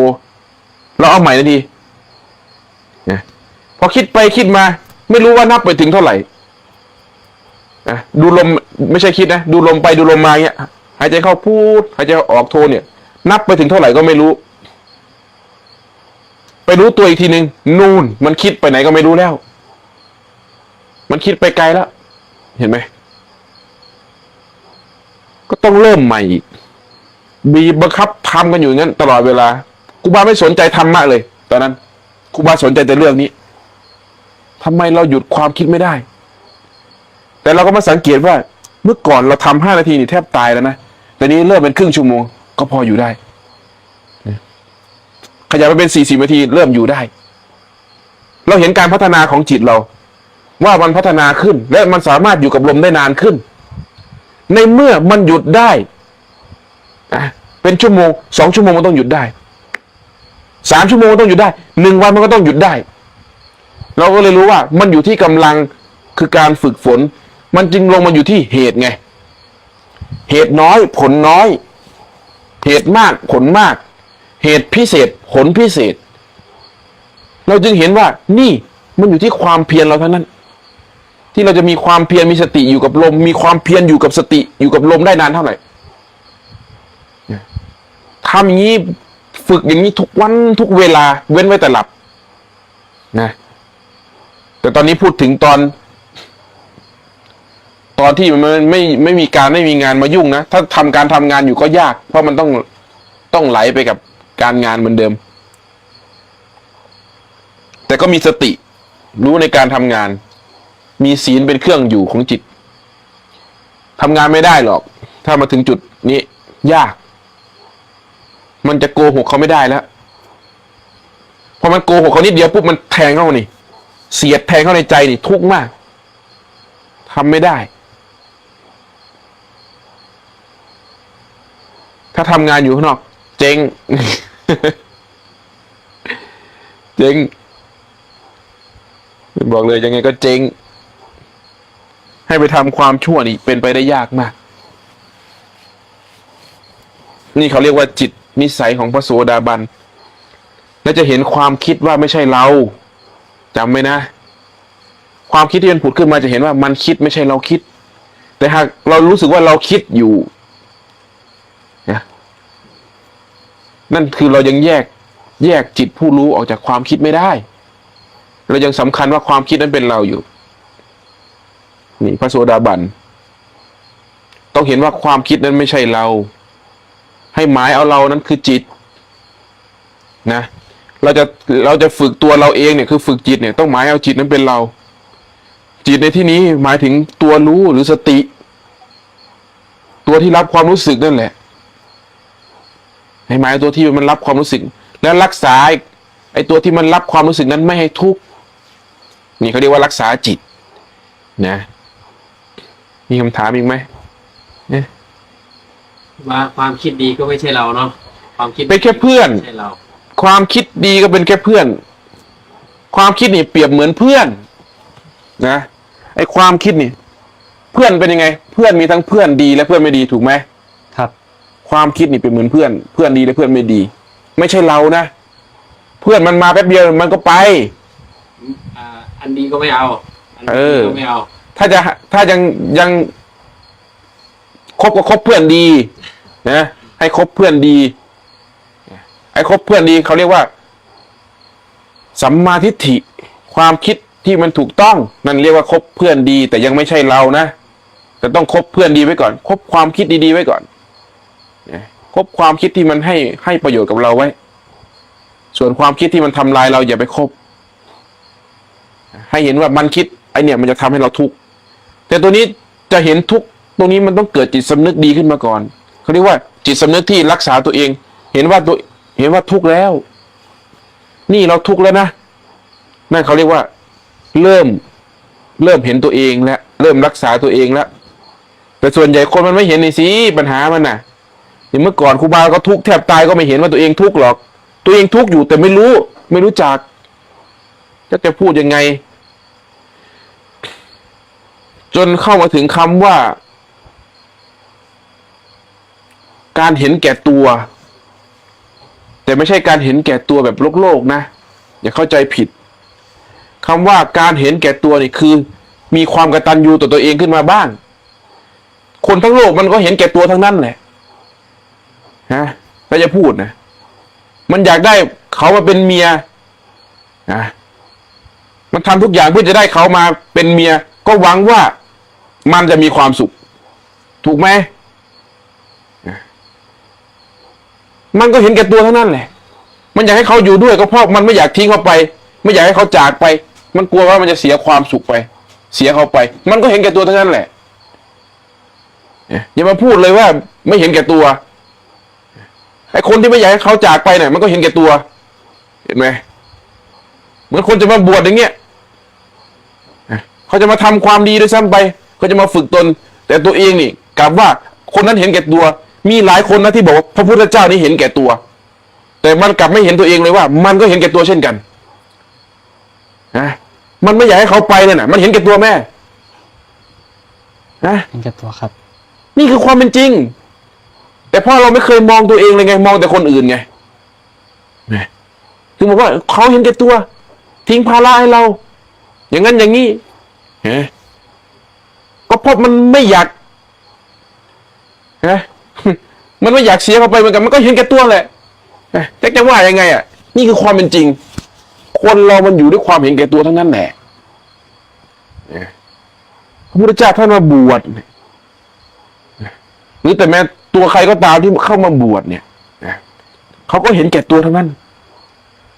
เราเอาใหม่นะดีพอคิดไปคิดมาไม่รู้ว่านับไปถึงเท่าไหร่ดูลมไม่ใช่คิดนะดูลมไปดูลมมาเงี้ยหายใจเข้าพูดหายใจออกโทเนี่ยนับไปถึงเท่าไหร่ก็ไม่รู้ไปรู้ตัวอีกทีหนึ่งนู่นมันคิดไปไหนก็ไม่รู้แล้วมันคิดไปไกลแล้วเห็นไหมก็ต้องเริ่มใหม่อีกมีบังคับทำกันอยู่อย่างนั้นตลอดเวลาครูบาไม่สนใจธรรมะเลยตอนนั้นครูบาสนใจแต่เรื่องนี้ทำไมเราหยุดความคิดไม่ได้แต่เราก็มาสังเกตว่าเมื่อก่อนเราทำ5 นาทีนี่แทบตายแล้วนะแต่นี้เริ่มเป็นครึ่งชั่วโมงก็พออยู่ได้ขยับไปเป็น40 นาทีเริ่มอยู่ได้เราเห็นการพัฒนาของจิตเราว่ามันพัฒนาขึ้นและมันสามารถอยู่กับลมได้นานขึ้นในเมื่อมันหยุดได้เป็นชั่วโมง2 ชั่วโมงมันต้องหยุดได้3 ชั่วโมงมันต้องหยุดได้1 วันมันก็ต้องหยุดได้เราก็เลยรู้ว่ามันอยู่ที่กำลังคือการฝึกฝนมันจึงลงมาอยู่ที่เหตุไงเหตุน้อยผลน้อยเหตุมากผลมากเหตุพิเศษผลพิเศษเราจึงเห็นว่านี่มันอยู่ที่ความเพียรเราเท่านั้นที่เราจะมีความเพียรมีสติอยู่กับลมมีความเพียรอยู่กับสติอยู่กับลมได้นานเท่าไหร่ทำอย่างนี้ฝึกอย่างนี้ทุกวันทุกเวลาเว้นไว้แต่หลับนะแต่ตอนนี้พูดถึงตอนที่มันไม่มีงานมายุ่งนะถ้าทำงานอยู่ก็ยากเพราะมันต้องไหลไปกับการงานเหมือนเดิมแต่ก็มีสติรู้ในการทำงานมีศีลเป็นเครื่องอยู่ของจิตทำงานไม่ได้หรอกถ้ามาถึงจุดนี้ยากมันจะโกหกเขาไม่ได้แล้วพอมันโกหกเขานิดเดียวปุ๊บมันแทงเข้านี่เสียดแทงเข้าในใจนี่ทุกข์มากทำไม่ได้ถ้าทำงานอยู่ข้างนอกเจ๊ง เจ๊งบอกเลยยังไงก็เจ๊ง ให้ไปทำความชั่วนี่เป็นไปได้ยากมากนี่เขาเรียกว่าจิตนิสัยของพระโสดาบันและจะเห็นความคิดว่าไม่ใช่เราจำไว้นะความคิดที่มันผุดขึ้นมาจะเห็นว่ามันคิดไม่ใช่เราคิดแต่หากเรารู้สึกว่าเราคิดอยู่นะนั่นคือเรายังแยกจิตผู้รู้ออกจากความคิดไม่ได้เรายังสำคัญว่าความคิดนั้นเป็นเราอยู่นี่พระโสดาบันต้องเห็นว่าความคิดนั้นไม่ใช่เราให้หมายเอาเรานั้นคือจิตนะเราจะฝึกตัวเราเองเนี่ยคือฝึกจิตเนี่ยต้องหมายเอาจิตนั้นเป็นเราจิตในที่นี้หมายถึงตัวรู้หรือสติตัวที่รับความรู้สึกนั่นแหละให้หมายตัวที่มันรับความรู้สึกและรักษาไอ้ตัวที่มันรับความรู้สึกนั้นไม่ให้ทุกข์นี่เขาเรียกว่ารักษาจิตนะมีคำถามอีกไหมเนี่ยว่าความคิดดีก็ไม่ใช่เราเนาะความคิด เป็นแค่เพื่อน ไม่ใช่เรา ความคิดดีก็เป็นแค่เพื่อนความคิดนี่เปรียบเหมือนเพื่อนนะไอ้ความคิดนี่เพื่อนเป็นยังไงเพื่อนมีทั้งเพื่อนดีและเพื่อนไม่ดีถูกไหมครับความคิดนี่เป็นเหมือนเพื่อนเพื่อนดีและเพื่อนไม่ดีไม่ใช่เรานะเพื่อนมันมาแป๊บเดียวมันก็ไปอันดีก็ไม่เอาอันดีก็ไม่เอาถ้ายังคบก็คบเพื่อนดีนะให้คบเพื่อนดีไอ้คบเพื่อนดีเขาเรียกว่าสัมมาทิฏฐิความคิดที่มันถูกต้องนั่นเรียกว่าคบเพื่อนดีแต่ยังไม่ใช่เรานะแต่ต้องคบเพื่อนดีไว้ก่อนคบความคิดดีๆไว้ก่อนคบความคิดที่มันให้ประโยชน์กับเราไว้ส่วนความคิดที่มันทำลายเราอย่าไปคบให้เห็นว่ามันคิดไอเนี่ยมันจะทำให้เราทุกข์แต่ตัวนี้จะเห็นทุกข์ตรงนี้มันต้องเกิดจิตสำนึกดีขึ้นมาก่อนเขาเรียกว่าจิตสำนึกที่รักษาตัวเองเห็นว่าทุกข์แล้วนี่เราทุกข์แล้วนะนั่นเขาเรียกว่าเริ่มเห็นตัวเองแล้วเริ่มรักษาตัวเองแล้วแต่ส่วนใหญ่คนมันไม่เห็นนี่สิปัญหามันน่ะเมื่อก่อนครูบาก็ทุกข์แทบตายก็ไม่เห็นว่าตัวเองทุกข์หรอกตัวเองทุกข์อยู่แต่ไม่รู้จักจะพูดยังไงจนเข้ามาถึงคำว่าการเห็นแก่ตัวแต่ไม่ใช่การเห็นแก่ตัวแบบโลกนะอย่าเข้าใจผิดคำว่าการเห็นแก่ตัวนี่คือมีความกตัญญูต่อตัวเองขึ้นมาบ้างคนทั้งโลกมันก็เห็นแก่ตัวทั้งนั้นแหละนะถ้าจะพูดนะมันอยากได้เขามาเป็นเมียนะมันทำทุกอย่างเพื่อจะได้เขามาเป็นเมียก็หวังว่ามันจะมีความสุขถูกไหมมันก็เห็นแก่ตัวทั้งนั้นแหละมันอยากให้เขาอยู่ด้วยก็เพราะมันไม่อยากทิ้งเขาไปไม่อยากให้เขาจากไปมันกลัวว่ามันจะเสียความสุขไปเสียเขาไปมันก็เห็นแก่ตัวทั้งนั้นแหละอย่ามาพูดเลยว่าไม่เห็นแก่ตัวไอ้คนที่ไม่อยากให้เขาจากไปเนี่ยมันก็เห็นแก่ตัวเห็นไหมเหมือนคนจะมาบวชอย่างเงี้ยเขาจะมาทำความดีด้วยซ้ำไปเขาจะมาฝึกตนแต่ตัวเองนี่กลับว่าคนนั้นเห็นแก่ตัวมีหลายคนนะที่บอกว่าพระพุทธเจ้านี่เห็นแก่ตัวแต่มันกลับไม่เห็นตัวเองเลยว่ามันก็เห็นแก่ตัวเช่นกันนะมันไม่อยากให้เขาไปเนี่ยนะมันเห็นแก่ตัวแม่นะเห็นแก่ตัวครับนี่คือความเป็นจริงแต่พ่อเราไม่เคยมองตัวเองเลยไงมองแต่คนอื่นไงถึงบอกว่าเขาเห็นแก่ตัวทิ้งภาระให้เราอย่างนั้นอย่างนี้ก็เพราะมันไม่อยากมันไม่อยากเสียเขาไปเหมือนกันมันก็เห็นแก่ตัวแหละจะว่ายังไงอ่ะนี่คือความเป็นจริงคนเรามันอยู่ด้วยความเห็นแก่ตัวทั้งนั้นแหละพระพุทธเจ้าท่านมาบวชหรือแต่แม้ตัวใครก็ตามที่เข้ามาบวชเนี่ยเขาก็เห็นแก่ตัวทั้งนั้น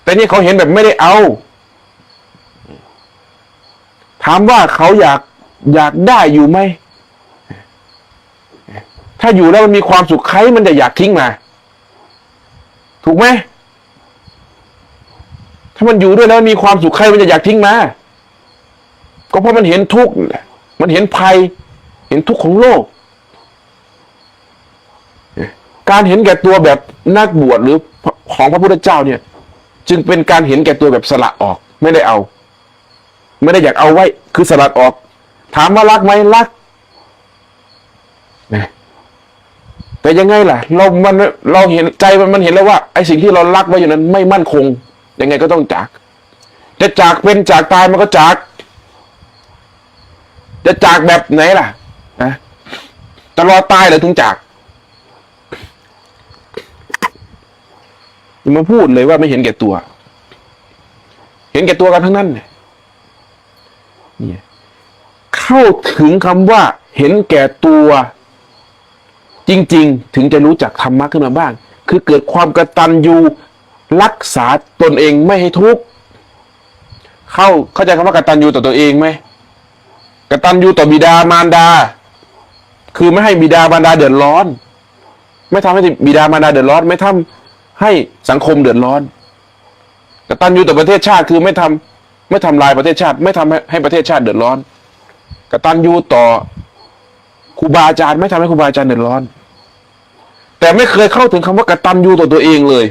แต่นี่เขาเห็นแบบไม่ได้เอาถามว่าเขาอยากได้อยู่ไหมถ้าอยู่แล้วมันมีความสุขใครมันจะอยากทิ้งมาถูกไหมถ้ามันอยู่ด้วยแล้วมีความสุขใครมันจะอยากทิ้งมาก็เพราะมันเห็นทุกข์มันเห็นภัยเห็นทุกข์ของโลกการเห็นแก่ตัวแบบนักบวชหรือของพระพุทธเจ้าเนี่ยจึงเป็นการเห็นแก่ตัวแบบสละออกไม่ได้เอาไม่ได้อยากเอาไว้คือสละออกถ ถามว่ารักไหมรักนะแต่ยังไงล่ะเราเห็นใจมันเห็นแล้วว่าไอ้สิ่งที่เรารักไว้อยู่นั้นไม่มั่นคงยังไงก็ต้องจากจะจากเป็นจากตายมันก็จากจะจากแบบไหนล่ะนะตลอดตายเลยถึงจากอย่ามาพูดเลยว่าไม่เห็นแก่ตัวเห็นแก่ตัวกันทั้งนั้นเนี่ยเข้าถึงคำว่าเห็นแก่ตัวจริงๆถึงจะรู้จักธรรมะขึ้นมาบ้างคือเกิดความกตัญญูรักษาตนเองไม่ให้ทุกข์เข้าใจคำว่ากตัญญูต่อตัวเองไหมกตัญญูต่อบิดามารดาคือไม่ให้บิดามารดาเดือดร้อนไม่ทำให้บิดามารดาเดือดร้อนไม่ทำให้สังคมเดือดร้อนกตัญญูต่อประเทศชาติคือไม่ทำลายประเทศชาติไม่ทำให้ประเทศชาติเดือดร้อนกตัญญูต่อครูบาอาจารย์ไม่ทำให้ครูบาอาจารย์เดือดร้อนแต่ไม่เคยเข้าถึงคำว่ากตัญญูต่อตัวเองเลย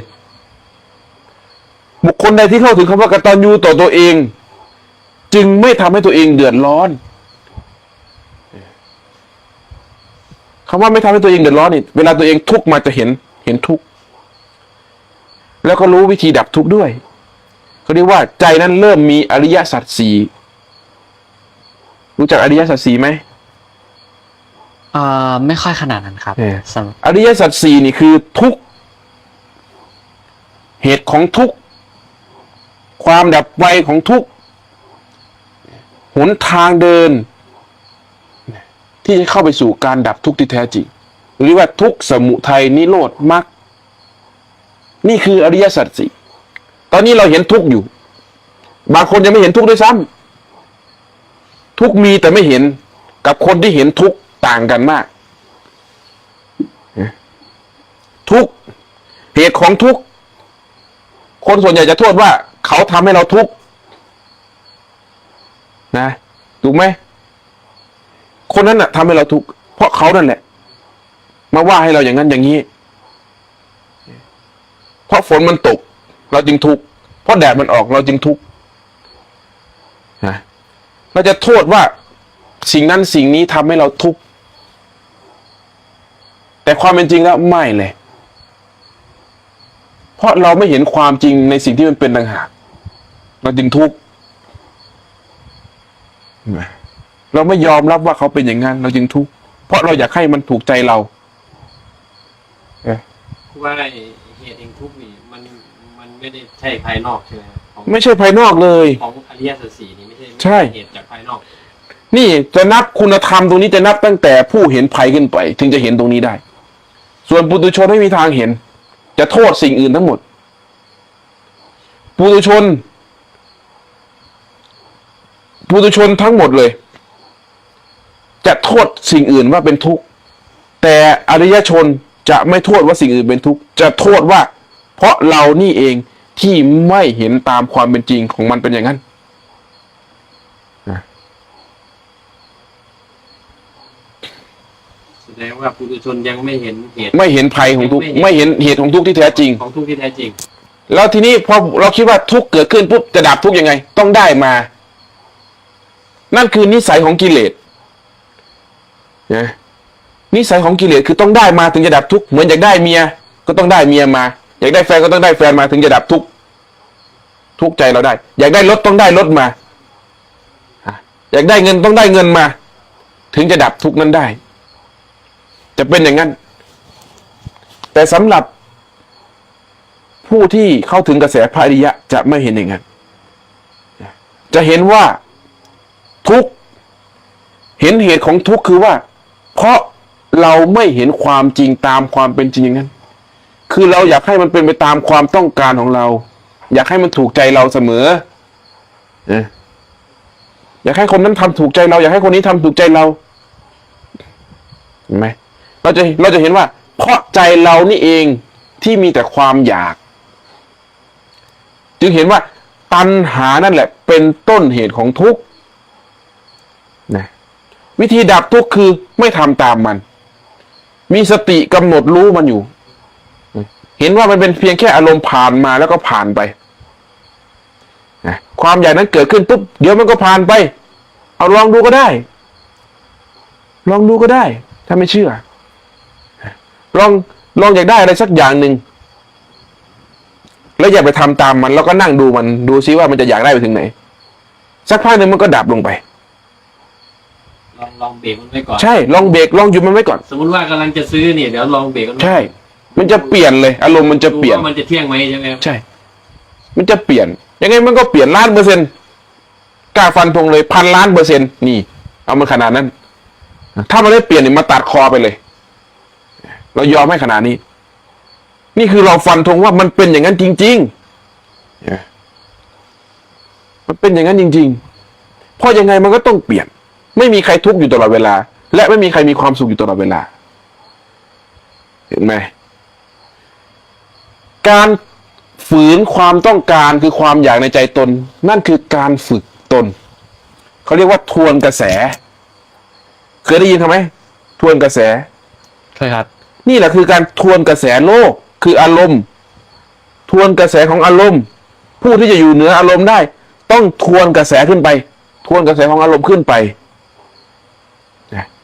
บุคคลใดที่เข้าถึงคำว่ากตัญญูต่อตัวเองจึงไม่ทำให้ตัวเองเดือดร้อนคำว่าไม่ทำให้ตัวเองเดือดร้อนนี่เวลาตัวเองทุกข์มาจะเห็นทุกข์แล้วก็รู้วิธีดับทุกข์ด้วยเขาเรียกว่าใจนั้นเริ่มมีอริยสัจสี่รู้จักอริยสัจสี่ไหมไม่ค่อยขนาดนั้นครับอริยสัจสี่นี่คือทุกข์เหตุของทุกข์ความดับไวของทุกข์หนทางเดินที่จะเข้าไปสู่การดับทุกข์ที่แท้จริงหรือว่าทุกข์สมุทัยนิโรธมรรคนี่คืออริยสัจสี่ตอนนี้เราเห็นทุกข์อยู่บางคนยังไม่เห็นทุกข์ด้วยซ้ำทุกข์มีแต่ไม่เห็นกับคนที่เห็นทุกข์ต่างกันมากทุกข์เหตุของทุกข์คนส่วนใหญ่จะโทษว่าเขาทำให้เราทุกข์นะถูกไหมคนนั้นน่ะทำให้เราทุกข์เพราะเขานั่นแหละมาว่าให้เราอย่างนั้นอย่างนี้เพราะฝนมันตกเราจึงทุกข์เพราะแดดมันออกเราจึงทุกข์นะเราจะโทษว่าสิ่งนั้นสิ่งนี้ทำให้เราทุกข์แต่ความเป็นจริงแล้วไม่เลยเพราะเราไม่เห็นความจริงในสิ่งที่มันเป็นต่างหากเราจึงทุกข์เราไม่ยอมรับว่าเขาเป็นอย่างนั้นเราจึงทุกข์เพราะเราอยากให้มันถูกใจเราว่าเหตุแห่งทุกข์นี่มันไม่ได้ใช่ภายนอกใช่ไหมไม่ใช่ภายนอกเลยของอริยสัจสี่นี่ไม่ใช่เหตุจากภายนอกนี่จะนับคุณธรรมตรงนี้จะนับตั้งแต่ผู้เห็นภัยขึ้นไปถึงจะเห็นตรงนี้ได้ส่วนปุถุชนไม่มีทางเห็นจะโทษสิ่งอื่นทั้งหมดปุถุชนทั้งหมดเลยจะโทษสิ่งอื่นว่าเป็นทุกข์แต่อริยชนจะไม่โทษว่าสิ่งอื่นเป็นทุกข์จะโทษว่าเพราะเรานี่เองที่ไม่เห็นตามความเป็นจริงของมันเป็นอย่างนั้นแสดงว่าปุถุชนยังไม่เห็นเหตุไม่เห็นภัยของทุกข์ไม่เห็นเหตุของทุกข์ที่แท้จริงของทุกข์ที่แท้จริงแล้วทีนี้พอเราคิดว่าทุกข์เกิดขึ้นปุ๊บจะดับทุกข์ยังไงต้องได้มานั่นคือนิสัยของกิเลสนะนิสัยของกิเลสคือต้องได้มาถึงจะดับทุกข์เหมือนอยากได้เมียก็ต้องได้เมียมาอยากได้แฟนก็ต้องได้แฟนมาถึงจะดับทุกข์ใจเราได้อยากได้รถต้องได้รถมาอยากได้เงินต้องได้เงินมาถึงจะดับทุกข์นั้นได้จะเป็นอย่างนั้นแต่สำหรับผู้ที่เข้าถึงกระแสพระอริยะจะไม่เห็นอย่างนั้นจะเห็นว่าทุกข์เห็นเหตุของทุกข์คือว่าเพราะเราไม่เห็นความจริงตามความเป็นจริงอย่างนั้นคือเราอยากให้มันเป็นไปตามความต้องการของเราอยากให้มันถูกใจเราเสมออยากให้คนนั้นทำถูกใจเราอยากให้คนนี้ทำถูกใจเราเห็นไหมเราจะเห็นว่าเพราะใจเรานี่เองที่มีแต่ความอยากจึงเห็นว่าตัณหานั่นแหละเป็นต้นเหตุของทุกข์นะวิธีดับทุกข์คือไม่ทำตามมันมีสติกำหนดรู้มันอยู่เห็นว่ามันเป็นเพียงแค่อารมณ์ผ่านมาแล้วก็ผ่านไปนะความอยากนั้นเกิดขึ้นปุ๊บเดี๋ยวมันก็ผ่านไปเอาลองดูก็ได้ ลองดูก็ได้ ถ้าไม่เชื่อ ลองอยากได้อะไรสักอย่างหนึ่งแล้วอย่าไปทำตามมัน แล้วก็นั่งดูมันดูซิว่ามันจะอยากได้ไปถึงไหน สักพักหนึ่งมันก็ดับลงไป ลองเบรกมันไว้ก่อน ใช่ ลองเบรกลองหยุดมันไว้ก่อน สมมติว่ากำลังจะซื้อเนี่ยเดี๋ยวลองเบรกมันไว้ ใช่ มันจะเปลี่ยนเลยอารมณ์มันจะเปลี่ยน ดูว่ามันจะเที่ยงไหมใช่ไหมครับ ใช่ มันจะเปลี่ยนยังไงมันก็เปลี่ยน1,000,000%กล้าฟันธงเลย1,000,000,000%นี่ เอามันขนาดนั้น ถ้ามันได้เปลี่ยนเนี่ยมาตัดคอไปเลย เรายอมให้ขนาดนี้ นี่คือเราฟันธงว่ามันเป็นอย่างนั้นจริงๆมันเป็นอย่างนั้นจริงๆเพราะยังไงมันก็ต้องเปลี่ยน ไม่มีใครทุกข์อยู่ตลอดเวลา และไม่มีใครมีความสุขอยู่ตลอดเวลา เห็นไหมการฝืนความต้องการคือความอยากในใจตน นั่นคือการฝึกตนเขาเรียกว่าทวนกระแสเคยได้ยินไหมทวนกระแส เคยครับ นี่แหละคือการทวนกระแสโลกคืออารมณ์ทวนกระแสของอารมณ์ผู้ที่จะอยู่เหนืออารมณ์ได้ ต้องทวนกระแสขึ้นไปทวนกระแสของอารมณ์ขึ้นไป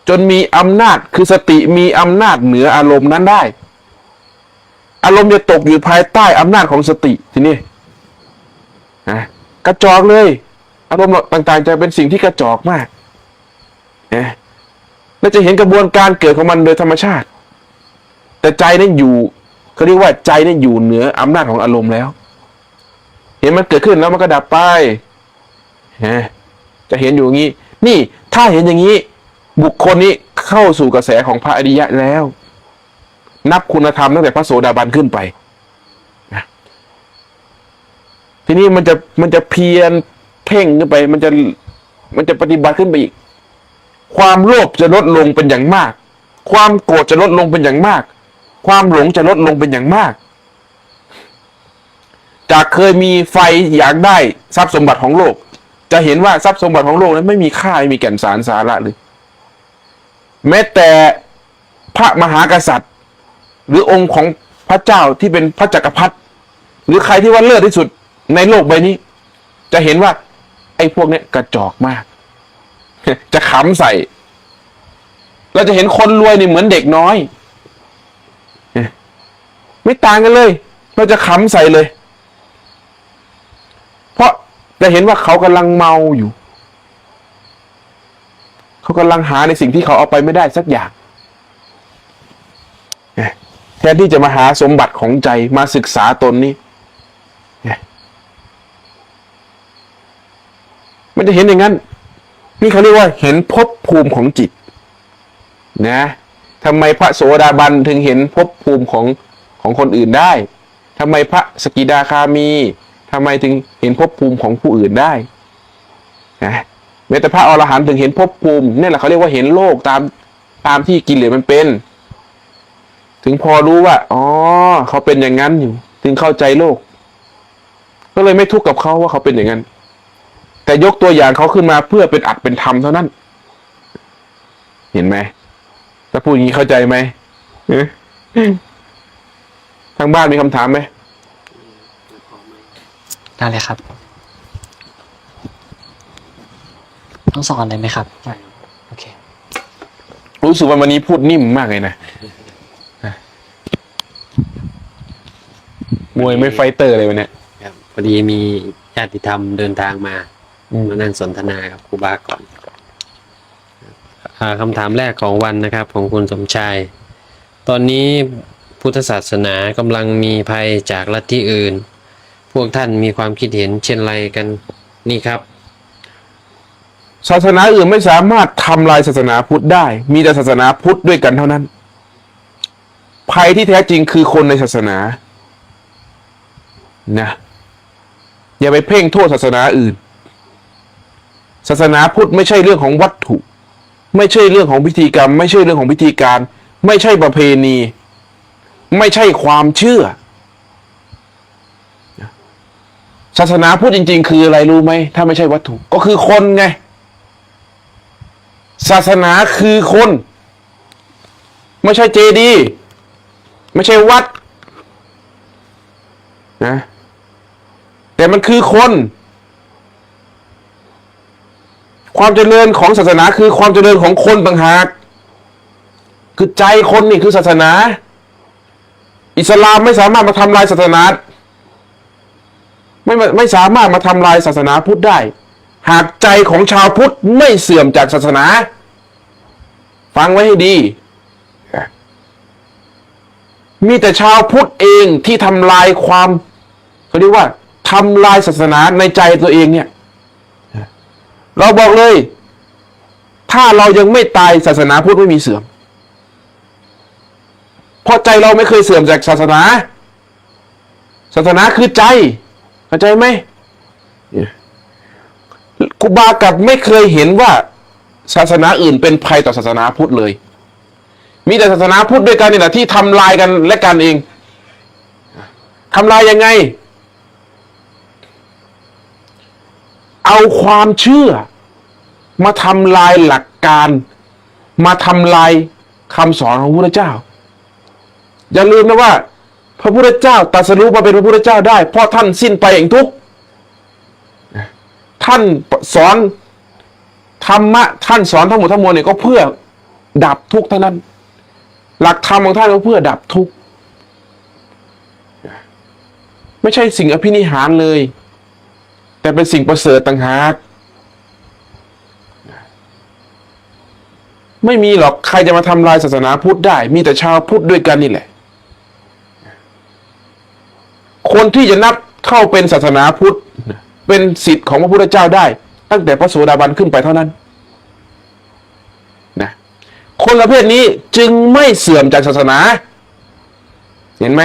จนมีอำนาจคือสติมีอำนาจเหนืออารมณ์นั้นได้อารมณ์จะตกอยู่ภายใต้อำนาจของสติทีนี้กระจอกเลยอารมณ์ต่างๆจะเป็นสิ่งที่กระจอกมากและจะเห็นกระบวนการเกิดของมันโดยธรรมชาติแต่ใจนั้นอยู่เขาเรียกว่าใจนั้นอยู่เหนืออำนาจของอารมณ์แล้วเห็นมันเกิดขึ้นแล้วมันก็ดับไปจะเห็นอยู่อย่างนี้นี่ถ้าเห็นอย่างนี้บุคคลนี้เข้าสู่กระแสของพระอริยะแล้วนับคุณธรรมตั้งแต่พระโสดาบันขึ้นไปทีนี้มันจะเพียรเพ่งขึ้นไปมันจะปฏิบัติขึ้นไปอีกความโลภจะลดลงเป็นอย่างมากความโกรธจะลดลงเป็นอย่างมากความหลงจะลดลงเป็นอย่างมากจากเคยมีไฟอยากได้ทรัพย์สมบัติของโลกจะเห็นว่าทรัพย์สมบัติของโลกนั้นไม่มีค่าไม่มีแก่นสารสาระเลยแม้แต่พระมหากษัตริย์หรือองค์ของพระเจ้าที่เป็นพระจักรพรรดิหรือใครที่ว่าเลิศที่สุดในโลกใบนี้จะเห็นว่าไอ้พวกนี้กระจอกมากจะขำใส่เราจะเห็นคนรวยนี่เหมือนเด็กน้อยไม่ต่างกันเลยเราจะขำใส่เลยเพราะจะเห็นว่าเขากำลังเมาอยู่เขากำลังหาในสิ่งที่เขาเอาไปไม่ได้สักอย่างแทนที่จะมาหาสมบัติของใจมาศึกษาตนนี้มันจะเห็นอย่างนั้นนี่เขาเรียกว่าเห็นภพภูมิของจิตนะทำไมพระโสดาบันถึงเห็นภพภูมิของคนอื่นได้ทำไมพระสกิทาคามีทำไมถึงเห็นภพภูมิของผู้อื่นได้นะแม้แต่พระอรหันต์ถึงเห็นภพภูมินี่แหละเขาเรียกว่าเห็นโลกตามที่กิเลสมันเป็นถึงพอรู้ว่าอ๋อเขาเป็นอย่างนั้นอยู่ถึงเข้าใจโลกก็เลยไม่ทุกข์กับเขาว่าเขาเป็นอย่างนั้นแต่ยกตัวอย่างเขาขึ้นมาเพื่อเป็นอัตเป็นธรรมเท่านั้นเห็นไหมถ้าพูดอย่างนี้เข้าใจไหมทางบ้านมีคำถามไหมได้เลยครับต้องสอนเลยไหมครับใช่โอเครู้สึกว่าวันนี้พูดนิ่มมากเลยนะมวยไม่ไฟเตอร์เลยวันนี้ครับพอดีมีญาติธรรมเดินทางมานั่งสนทนากับครูบาก่อนคำถามแรกของวันนะครับของคุณสมชายตอนนี้พุทธศาสนากำลังมีภัยจากลัทธิอื่นพวกท่านมีความคิดเห็นเช่นไรกันนี่ครับศาสนาอื่นไม่สามารถทำลายศาสนาพุทธได้มีแต่ศาสนาพุทธด้วยกันเท่านั้นภัยที่แท้จริงคือคนในศาสนานะอย่าไปเพ่งโทษศาสนาอื่นศาสนาพุทธไม่ใช่เรื่องของวัตถุไม่ใช่เรื่องของพิธีกรรมไม่ใช่เรื่องของพิธีการไม่ใช่ประเพณีไม่ใช่ความเชื่อศาสนาพุทธจริงๆคืออะไรรู้ไหมถ้าไม่ใช่วัตถุก็คือคนไงศาสนาคือคนไม่ใช่เจดีย์ไม่ใช่วัดนะแต่มันคือคนความเจริญของศาสนาคือความเจริญของคนต่างหาก คือใจคนนี่คือศาสนา อิสลามไม่สามารถมาทำลายศาสนาไม่สามารถมาทำลายศาสนาพุทธได้ หากใจของชาวพุทธไม่เสื่อมจากศาสนา ฟังไว้ให้ดี มีแต่ชาวพุทธเองที่ทำลายความเขาเรียกว่าทำลายศาสนาในใจตัวเองเนี่ย เราบอกเลย ถ้าเรายังไม่ตายศาสนาพุทธไม่มีเสื่อมเพราะใจเราไม่เคยเสื่อมจากศาสนา ศาสนาคือใจเข้าใจไหมครูบากับไม่เคยเห็นว่าศาสนาอื่นเป็นภัยต่อศาสนาพุทธเลยมีแต่ศาสนาพุทธด้วยกันนี่แหละที่ทำลายกันและกันเองทำลายยังไงเอาความเชื่อมาทำลายหลักการมาทำลายคำสอนของพระพุทธเจ้าอย่าลืมนะว่าพระพุทธเจ้าตรัสรู้มาเป็นพระพุทธเจ้าได้เพราะท่านสิ้นไปแห่งทุกข์ท่านสอนธรรมะท่านสอนทั้งหมดทั้งมวลเนี่ยก็เพื่อดับทุกข์เท่านั้นหลักธรรมของท่านก็เพื่อดับทุกข์ไม่ใช่สิ่งอภินิหารเลยแต่เป็นสิ่งประเสริฐต่างหากไม่มีหรอกใครจะมาทำลายศาสนาพุทธได้มีแต่ชาวพุทธด้วยกันนี่แหละคนที่จะนับเข้าเป็นศาสนาพุทธเป็นศิษย์ของพระพุทธเจ้าได้ตั้งแต่พระโสดาบันขึ้นไปเท่านั้นนะคนประเภทนี้จึงไม่เสื่อมจากศาสนาเห็นไหม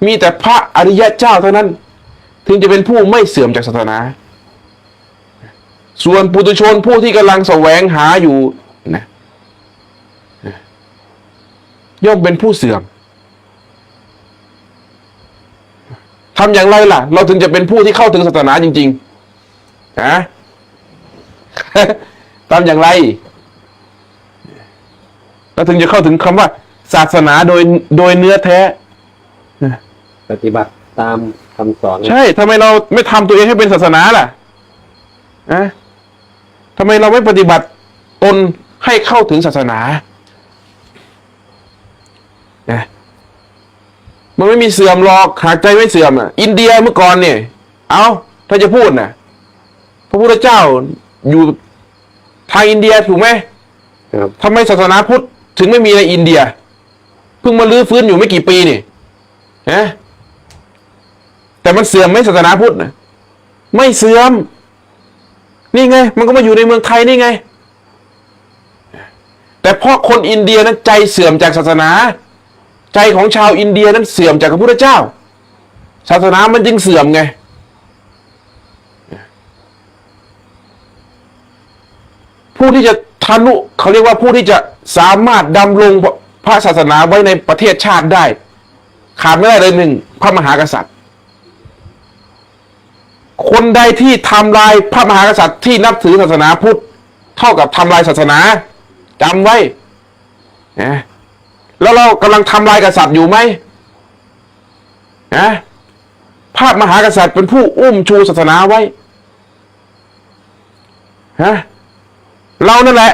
มีแต่พระอริยเจ้าเท่านั้นถึงจะเป็นผู้ไม่เสื่อมจากศาสนาส่วนปุถุชนผู้ที่กำลังแสวงหาอยู่นะย่อมเป็นผู้เสื่อมทำอย่างไรล่ะเราถึงจะเป็นผู้ที่เข้าถึงศาสนาจริงๆฮะ ทำอย่างไรเราถึงจะเข้าถึงคำว่าศาสนาโดยเนื้อแท้ปฏิบัติตามคำสอนใช่ทำไมเราไม่ทำตัวเองให้เป็นศาสนาล่ะทำไมเราไม่ปฏิบัติตนให้เข้าถึงศาสนามันไม่มีเสื่อมหรอกหากใจไม่เสื่อมอินเดียเมื่อก่อนเนี่ยถ้าจะพูดนะพระพุทธเจ้าอยู่ทางอินเดียถูกไหมทำไมศาสนาพุทธถึงไม่มีในอินเดียเพิ่งมาลื้อฟื้นอยู่ไม่กี่ปีนี่แต่มันเสื่อมไหมศาสนาพุทธนะไม่เสื่อมนี่ไงมันก็มาอยู่ในเมืองไทยนี่ไงแต่เพราะคนอินเดียนั้นใจเสื่อมจากศาสนาใจของชาวอินเดียนั้นเสื่อมจากพระพุทธเจ้าศาสนามันจึงเสื่อมไงผู้ที่จะทะลุเขาเรียกว่าผู้ที่จะสามารถดำรงพระศาสนาไว้ในประเทศชาติได้ขาดไม่ได้เลยหนึ่งพระมหากษัตริย์คนใดที่ทำลายพระมหากษัตริย์ที่นับถือศาสนาพุทธเท่ากับทำลายศาสนาจำไว้แล้วเรากำลังทำลายกษัตริย์อยู่ไหมพระมหากษัตริย์เป็นผู้อุ้มชูศาสนาไว้เรานั่นแหละ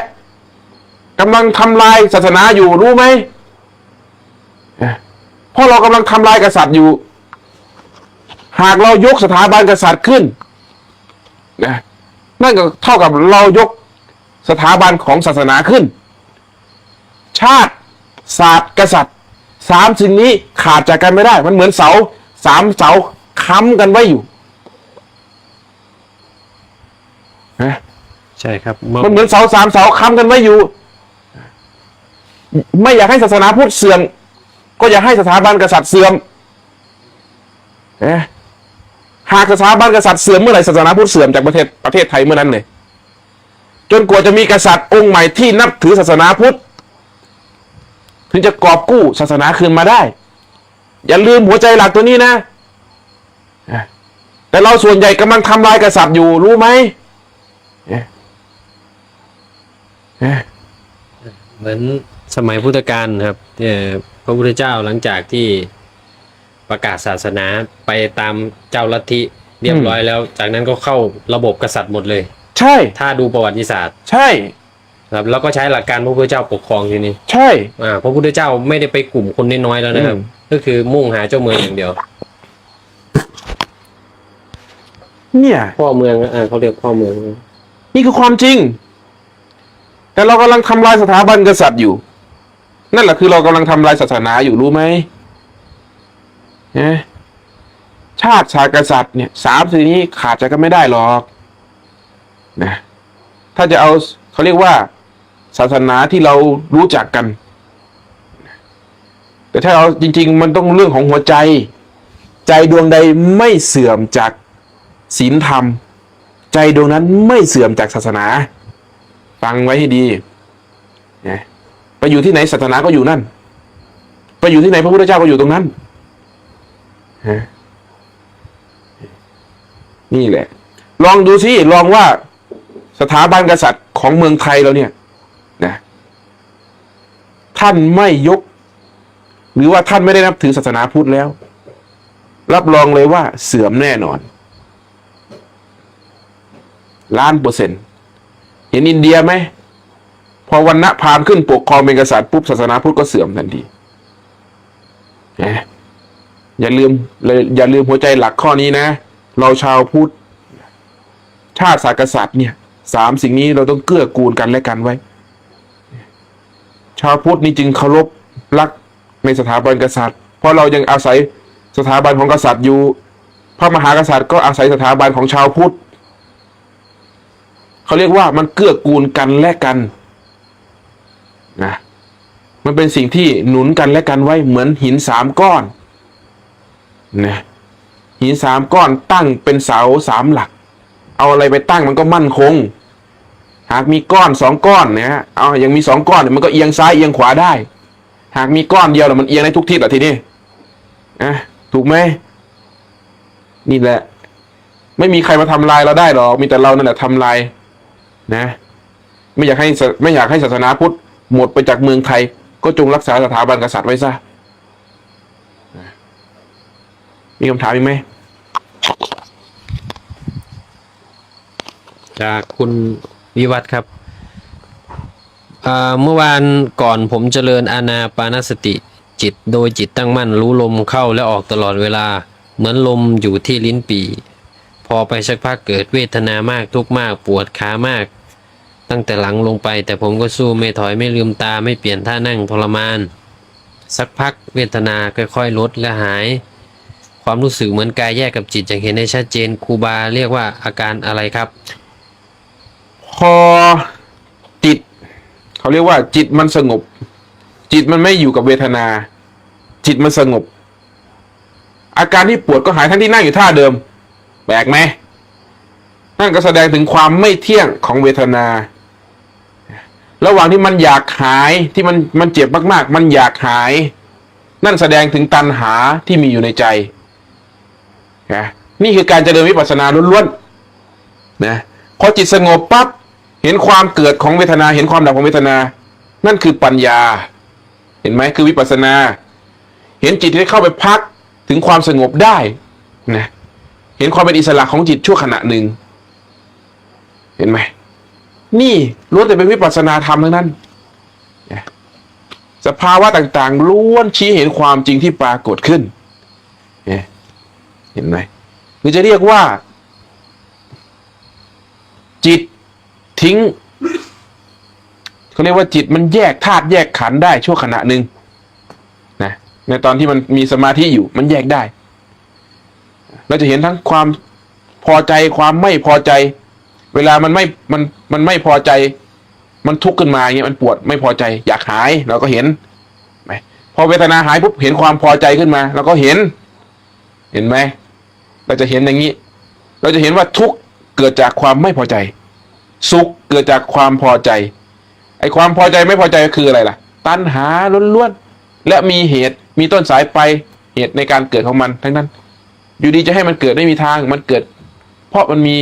กำลังทำลายศาสนาอยู่รู้ไหมเพราะเรากำลังทำลายกษัตริย์อยู่หากเรายกสถาบันกษัตริย์ขึ้นนั่นก็เท่ากับเรายกสถาบันของศาสนาขึ้นชาติศาสตร์กษัตริย์สามสิ่งนี้ขาดจากกันไม่ได้มันเหมือนเสาสามเสาค้ำกันไว้อยู่ใช่ครับมันเหมือนเสาสามเสาค้ำกันไว้อยู่ไม่อยากให้ศาสนาพุทธเสื่อมก็อยากให้สถาบันกษัตริย์เสื่อมหากสถาบันกษัตริย์เสื่อมเมื่อไหร่ศาสนาพุทธเสื่อมจากประเทศไทยเมื่อนั้นเลยจนกว่าจะมีกษัตริย์องค์ใหม่ที่นับถือศาสนาพุทธถึงจะกอบกู้ศาสนาคืนมาได้อย่าลืมหัวใจหลักตัวนี้นะแต่เราส่วนใหญ่กำลังทำลายกษัตริย์อยู่รู้ไหมเหมือนสมัยพุทธกาลครับพระพุทธเจ้าหลังจากที่ประกาศศาสนาไปตามเจ้าลัทธิเรียบร้อยแล้วจากนั้นก็เข้าระบบกษัตริย์หมดเลยใช่ถ้าดูประวัติศาสตร์ใช่ ครับแล้วก็ใช้หลักการพระพุทธเจ้าปกครองทีนี้ ใช่ พระพุทธเจ้าไม่ได้ไปกลุ่มคนน้อยๆแล้วนะครับ ก็คือมุ่งหาเจ้าเมืองอย่างเดียว เนี่ย พ่อเมืองเขาเรียกพ่อเมือง นี่คือความจริง แต่เรากำลังทำลายสถาบันกษัตริย์อยู่ นั่นแหละคือเรากำลังทำลายศาสนาอยู่รู้ไหมเนี่ยชาติศาสตร์กษัตริย์เนี่ยสามสิ่งนี้ขาดใจกันไม่ได้หรอกนะถ้าจะเอาเขาเรียกว่า ศาสนาที่เรารู้จักกัน แต่ถ้าเอาจริงๆมันต้องเรื่องของหัวใจ ใจดวงใดไม่เสื่อมจากศีลธรรม ใจดวงนั้นไม่เสื่อมจากศาสนา ฟังไว้ให้ดีนะไปอยู่ที่ไหนศาสนาก็อยู่นั่น ไปอยู่ที่ไหนพระพุทธเจ้าก็อยู่ตรงนั้นนะนี่แหละ ลองดูสิลองว่าสถาบันกษัตริย์ของเมืองไทยเราเนี่ยนะท่านไม่ยก หรือว่าท่านไม่ได้นับถือศาสนาพุทธแล้ว รับรองเลยว่าเสื่อมแน่นอน1,000,000%เห็นอินเดียไหมพอวรรณะพราหมณ์ขึ้นปกครองเป็นกษัตริย์ปุ๊บศาสนาพุทธก็เสื่อมทันทีนะอย่าลืมหัวใจหลักข้อนี้นะเราชาวพุทธชาติศาสตร์กษัตริย์เนี่ย3สิ่งนี้เราต้องเกื้อกูลกันและกันไว้ชาวพุทธนี่จึงเคารพรักในสถาบันกษัตริย์เพราะเรายังอาศัยสถาบันของกษัตริย์อยู่พระมหากษัตริย์ก็อาศัยสถาบันของชาวพุทธเขาเรียกว่ามันเกื้อกูลกันและกันนะมันเป็นสิ่งที่หนุนกันและกันไว้เหมือนหิน3 ก้อนนะหิน3 ก้อนตั้งเป็นเสา3 หลักเอาอะไรไปตั้งมันก็มั่นคงหากมีก้อน2 ก้อนเนี่ยเอายังมี2 ก้อนมันก็เอียงซ้ายเอียงขวาได้หากมีก้อนเดียวแล้วมันเอียงได้ทุกทิศอ่ะทีนี้ถูกไหมนี่แหละไม่มีใครมาทำลายเราได้หรอกมีแต่เรานั่นแหละทำลายนะไม่อยากให้ศาสนาพุทธหมดไปจากเมืองไทยก็จงรักษาสถาบันกษัตริย์ไว้ซะมีคำถามอีกไหมจากคุณวิวัฒน์ครับเมื่อวานก่อนผมเจริญอานาปานสติจิตโดยจิตตั้งมั่นรู้ลมเข้าและออกตลอดเวลาเหมือนลมอยู่ที่ลิ้นปี่พอไปสักพักเกิดเวทนามากทุกข์มากปวดขามากตั้งแต่หลังลงไปแต่ผมก็สู้ไม่ถอยไม่ลืมตาไม่เปลี่ยนท่านั่งทรมานสักพักเวทนาค่อยๆลดและหายความรู้สึกเหมือนกายแยกกับจิตอย่างเห็นได้ชัดเจนครูบาเรียกว่าอาการอะไรครับพอจิตเขาเรียกว่าจิตมันสงบจิตมันไม่อยู่กับเวทนาจิตมันสงบอาการที่ปวดก็หายทั้งที่นั่งอยู่ท่าเดิมแปลกไหมนั่นก็แสดงถึงความไม่เที่ยงของเวทนาระหว่างที่มันอยากหายที่มันเจ็บมากๆมันอยากหายนั่นแสดงถึงตัณหาที่มีอยู่ในใจนะนี่คือการเจริญวิปัสสนาล้วนๆนะพอจิตสงบปั๊บเห็นความเกิดของเวทนาเห็นความดับของเวทนานั่นคือปัญญาเห็นไหมคือวิปัสสนาเห็นจิตที่เข้าไปพักถึงความสงบได้นะเห็นความเป็นอิสระของจิตชั่วขณะหนึ่งเห็นไหมนี่ล้วนแต่เป็นวิปัสสนาธรรมทั้งนั้นสภาวะต่างๆล้วนชี้เห็นความจริงที่ปรากฏขึ้นเห็นไหมหรือจะเรียกว่าจิตทิ้งเขาเรียกว่าจิตมันแยกธาตุแยกขันธ์ได้ชั่วขณะหนึ่งนะในตอนที่มันมีสมาธิอยู่มันแยกได้เราจะเห็นทั้งความพอใจความไม่พอใจเวลามันไม่พอใจมันทุกข์ขึ้นมาอย่างเงี้ยมันปวดไม่พอใจอยากหายเราก็เห็นไหมพอเวทนาหายปุ๊บเห็นความพอใจขึ้นมาเราก็เห็นไหมเราจะเห็นอย่างนี้เราจะเห็นว่าทุกข์เกิดจากความไม่พอใจสุขเกิดจากความพอใจไอ้ความพอใจไม่พอใจก็คืออะไรล่ะตัณหาล้วนๆและมีเหตุมีต้นสายปลายเหตุในการเกิดของมันทั้งนั้นอยู่ดีจะให้มันเกิดไม่มีทางมันเกิดเพราะมันมี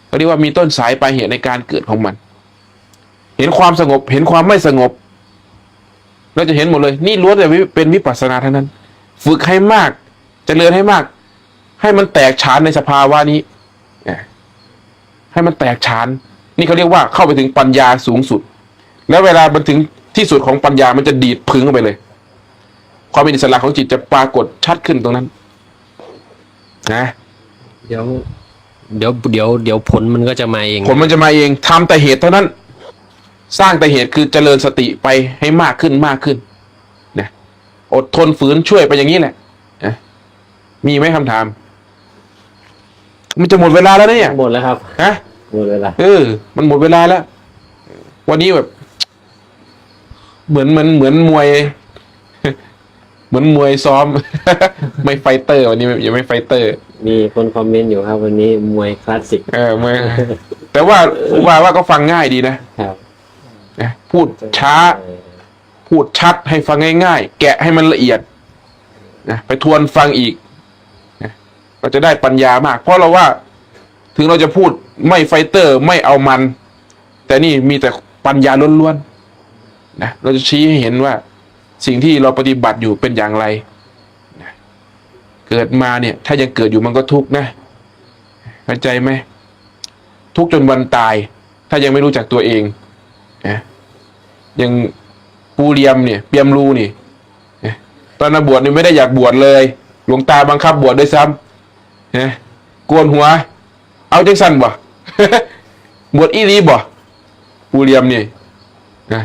เขาเรียกว่ามีต้นสายปลายเหตุในการเกิดของมันเห็นความสงบเห็นความไม่สงบเราจะเห็นหมดเลยนี่ล้วนแต่เป็นวิปัสสนาทั้งนั้นฝึกให้มากเจริญให้มากให้มันแตกฉานในสภาวะนี้ให้มันแตกฉานนี่เขาเรียกว่าเข้าไปถึงปัญญาสูงสุด แล้วเวลามันถึงที่สุดของปัญญามันจะดีดพึงเข้าไปเลย ความเป็นอิสระของจิตจะปรากฏชัดขึ้นตรงนั้นนะ เดี๋ยวผลมันก็จะมาเอง ผลมันจะมาเองทำแต่เหตุเท่านั้น สร้างแต่เหตุคือเจริญสติไปให้มากขึ้นมากขึ้นนะอดทนฝืนช่วยไปอย่างนี้แหละนะมีไหมคำถาม มันจะหมดเวลาแล้วเนี่ย หมดแล้วครับ ฮะ หมดเวลา มันหมดเวลาแล้ว วันนี้แบบ เหมือนมวย เหมือนมวยซ้อม ไม่ไฟเตอร์วันนี้ยังไม่ไฟเตอร์ มีคนคอมเมนต์อยู่ครับ วันนี้มวยคลาสสิก มวย แต่ว่าก็ฟังง่ายดีนะครับ นะพูดช้า พูดชัดให้ฟังง่ายๆ แกะให้มันละเอียดนะไปทวนฟังอีกนะก็จะได้ปัญญามาก เพราะเราว่า ถึงเราจะพูดไม่ไฟเตอร์ไม่เอามัน แต่นี่มีแต่ปัญญาล้วนๆนะเราจะชี้ให้เห็นว่า สิ่งที่เราปฏิบัติอยู่เป็นอย่างไรนะเกิดมาเนี่ย ถ้ายังเกิดอยู่มันก็ทุกข์นะเข้าใจไหมทุกข์จนวันตาย ถ้ายังไม่รู้จักตัวเองนะยังปูเรียมเนี่ยเปียมรูนี่นะตอนบวชนี่ไม่ได้อยากบวชเลย หลวงตาบังคับบวชด้วยซ้ำนะโกนหัว เอาจังสันบ่ บวชอีรีบ่ปูเรียมนี่นะ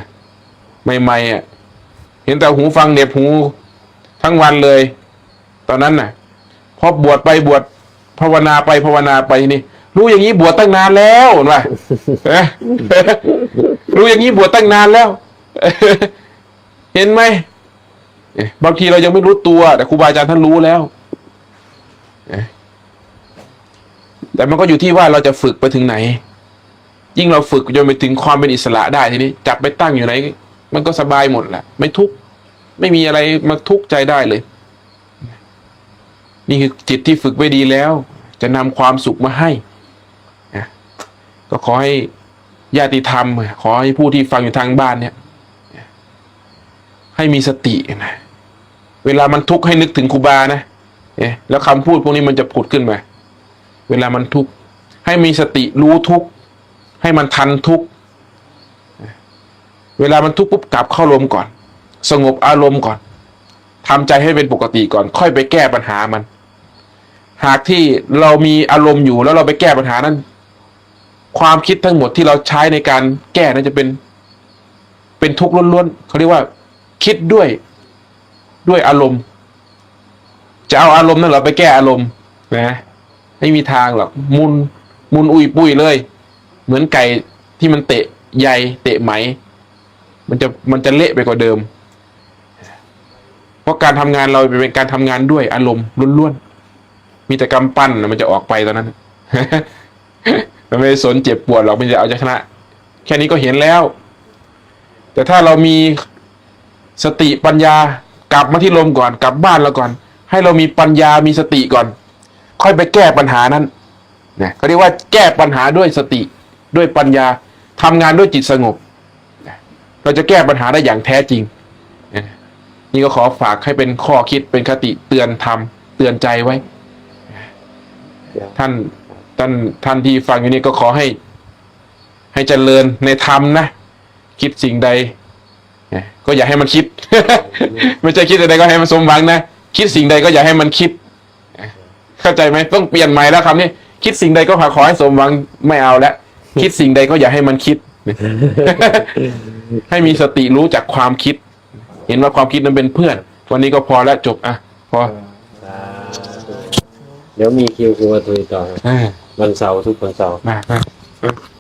ใหม่ๆอ่ะเห็นแต่หูฟังเหน็บหูทั้งวันเลย ตอนนั้นน่ะพอบวชไปบวชภาวนาไปภาวนาไปนี่รู้อย่างนี้บวชตั้งนานแล้วเห็นป่ะ รู้อย่างนี้บวชตั้งนานแล้ว เห็นไหมบางทีเรายังไม่รู้ตัวแต่ครูบาอาจารย์ท่านรู้แล้วแต่มันก็อยู่ที่ว่าเราจะฝึกไปถึงไหน ยิ่งเราฝึกจนไปถึงความเป็นอิสระได้ทีนี้จับไปตั้งอยู่ไหนมันก็สบายหมดแหละไม่ทุกข์ไม่มีอะไรมาทุกข์ใจได้เลย นี่คือจิตที่ฝึกไว้ดีแล้ว จะนำความสุขมาให้นะก็ขอให้ญาติธรรมขอให้ผู้ที่ฟังอยู่ทางบ้านเนี่ยให้มีสตินะเวลามันทุกข์ให้นึกถึงครูบานะแล้วคำพูดพวกนี้มันจะผุดขึ้นมาเวลามันทุกข์ให้มีสติรู้ทุกข์ให้มันทันทุกข์เวลามันทุกข์ปุ๊บกลับเข้าลมก่อนสงบอารมณ์ก่อนทำใจให้เป็นปกติก่อนค่อยไปแก้ปัญหามันหากที่เรามีอารมณ์อยู่แล้วเราไปแก้ปัญหานั้นความคิดทั้งหมดที่เราใช้ในการแก้นั้นจะเป็นทุกข์ล้วนๆเขาเรียกว่าคิดด้วยอารมณ์จะเอาอารมณ์นั่นเหรอไปแก้อารมณ์นะไม่มีทางหรอกมุนอุยปุยเลยเหมือนไก่ที่มันเตะใยเตะไหมมันจะเละไปกว่าเดิมเพราะการทำงานเราเป็นการทำงานด้วยอารมณ์ล้วนๆมีแต่กำปั้นมันจะออกไปตอนนั้น มันไม่สนเจ็บปวดหรอกมันจะเอาชนะแค่นี้ก็เห็นแล้วแต่ถ้าเรามีสติปัญญากลับมาที่ลมก่อนกลับบ้านเราก่อนให้เรามีปัญญามีสติก่อนค่อยไปแก้ปัญหานั้นนะเขาเรียกว่าแก้ปัญหาด้วยสติด้วยปัญญาทำงานด้วยจิตสงบเราจะแก้ปัญหาได้อย่างแท้จริงนี่ก็ขอฝากให้เป็นข้อคิดเป็นคติเตือนธรรมเตือนใจไว้ท่านที่ฟังอยู่นี่ก็ขอให้เจริญในธรรมนะคิดสิ่งใดก็อย่าให้มันคิด ไม่ใช่คิดอะไรก็ให้มันสมหวังนะคิดสิ่งใดก็อย่าให้มันคิดเข้าใจไหมต้องเปลี่ยนใหม่แล้วคำนี้คิดสิ่งใดก็ขอให้สมหวังไม่เอาแล้วคิดสิ่งใดก็อย่าให้มันคิด ให้มีสติรู้จักความคิดเห็นว่าความคิดนั้นเป็นเพื่อนวันนี้ก็พอแล้วจบอ่ะพอ เดี๋ยวมีคิวครูมาตุยต่อครับวันเสาร์ทุกวันเสาร์ มา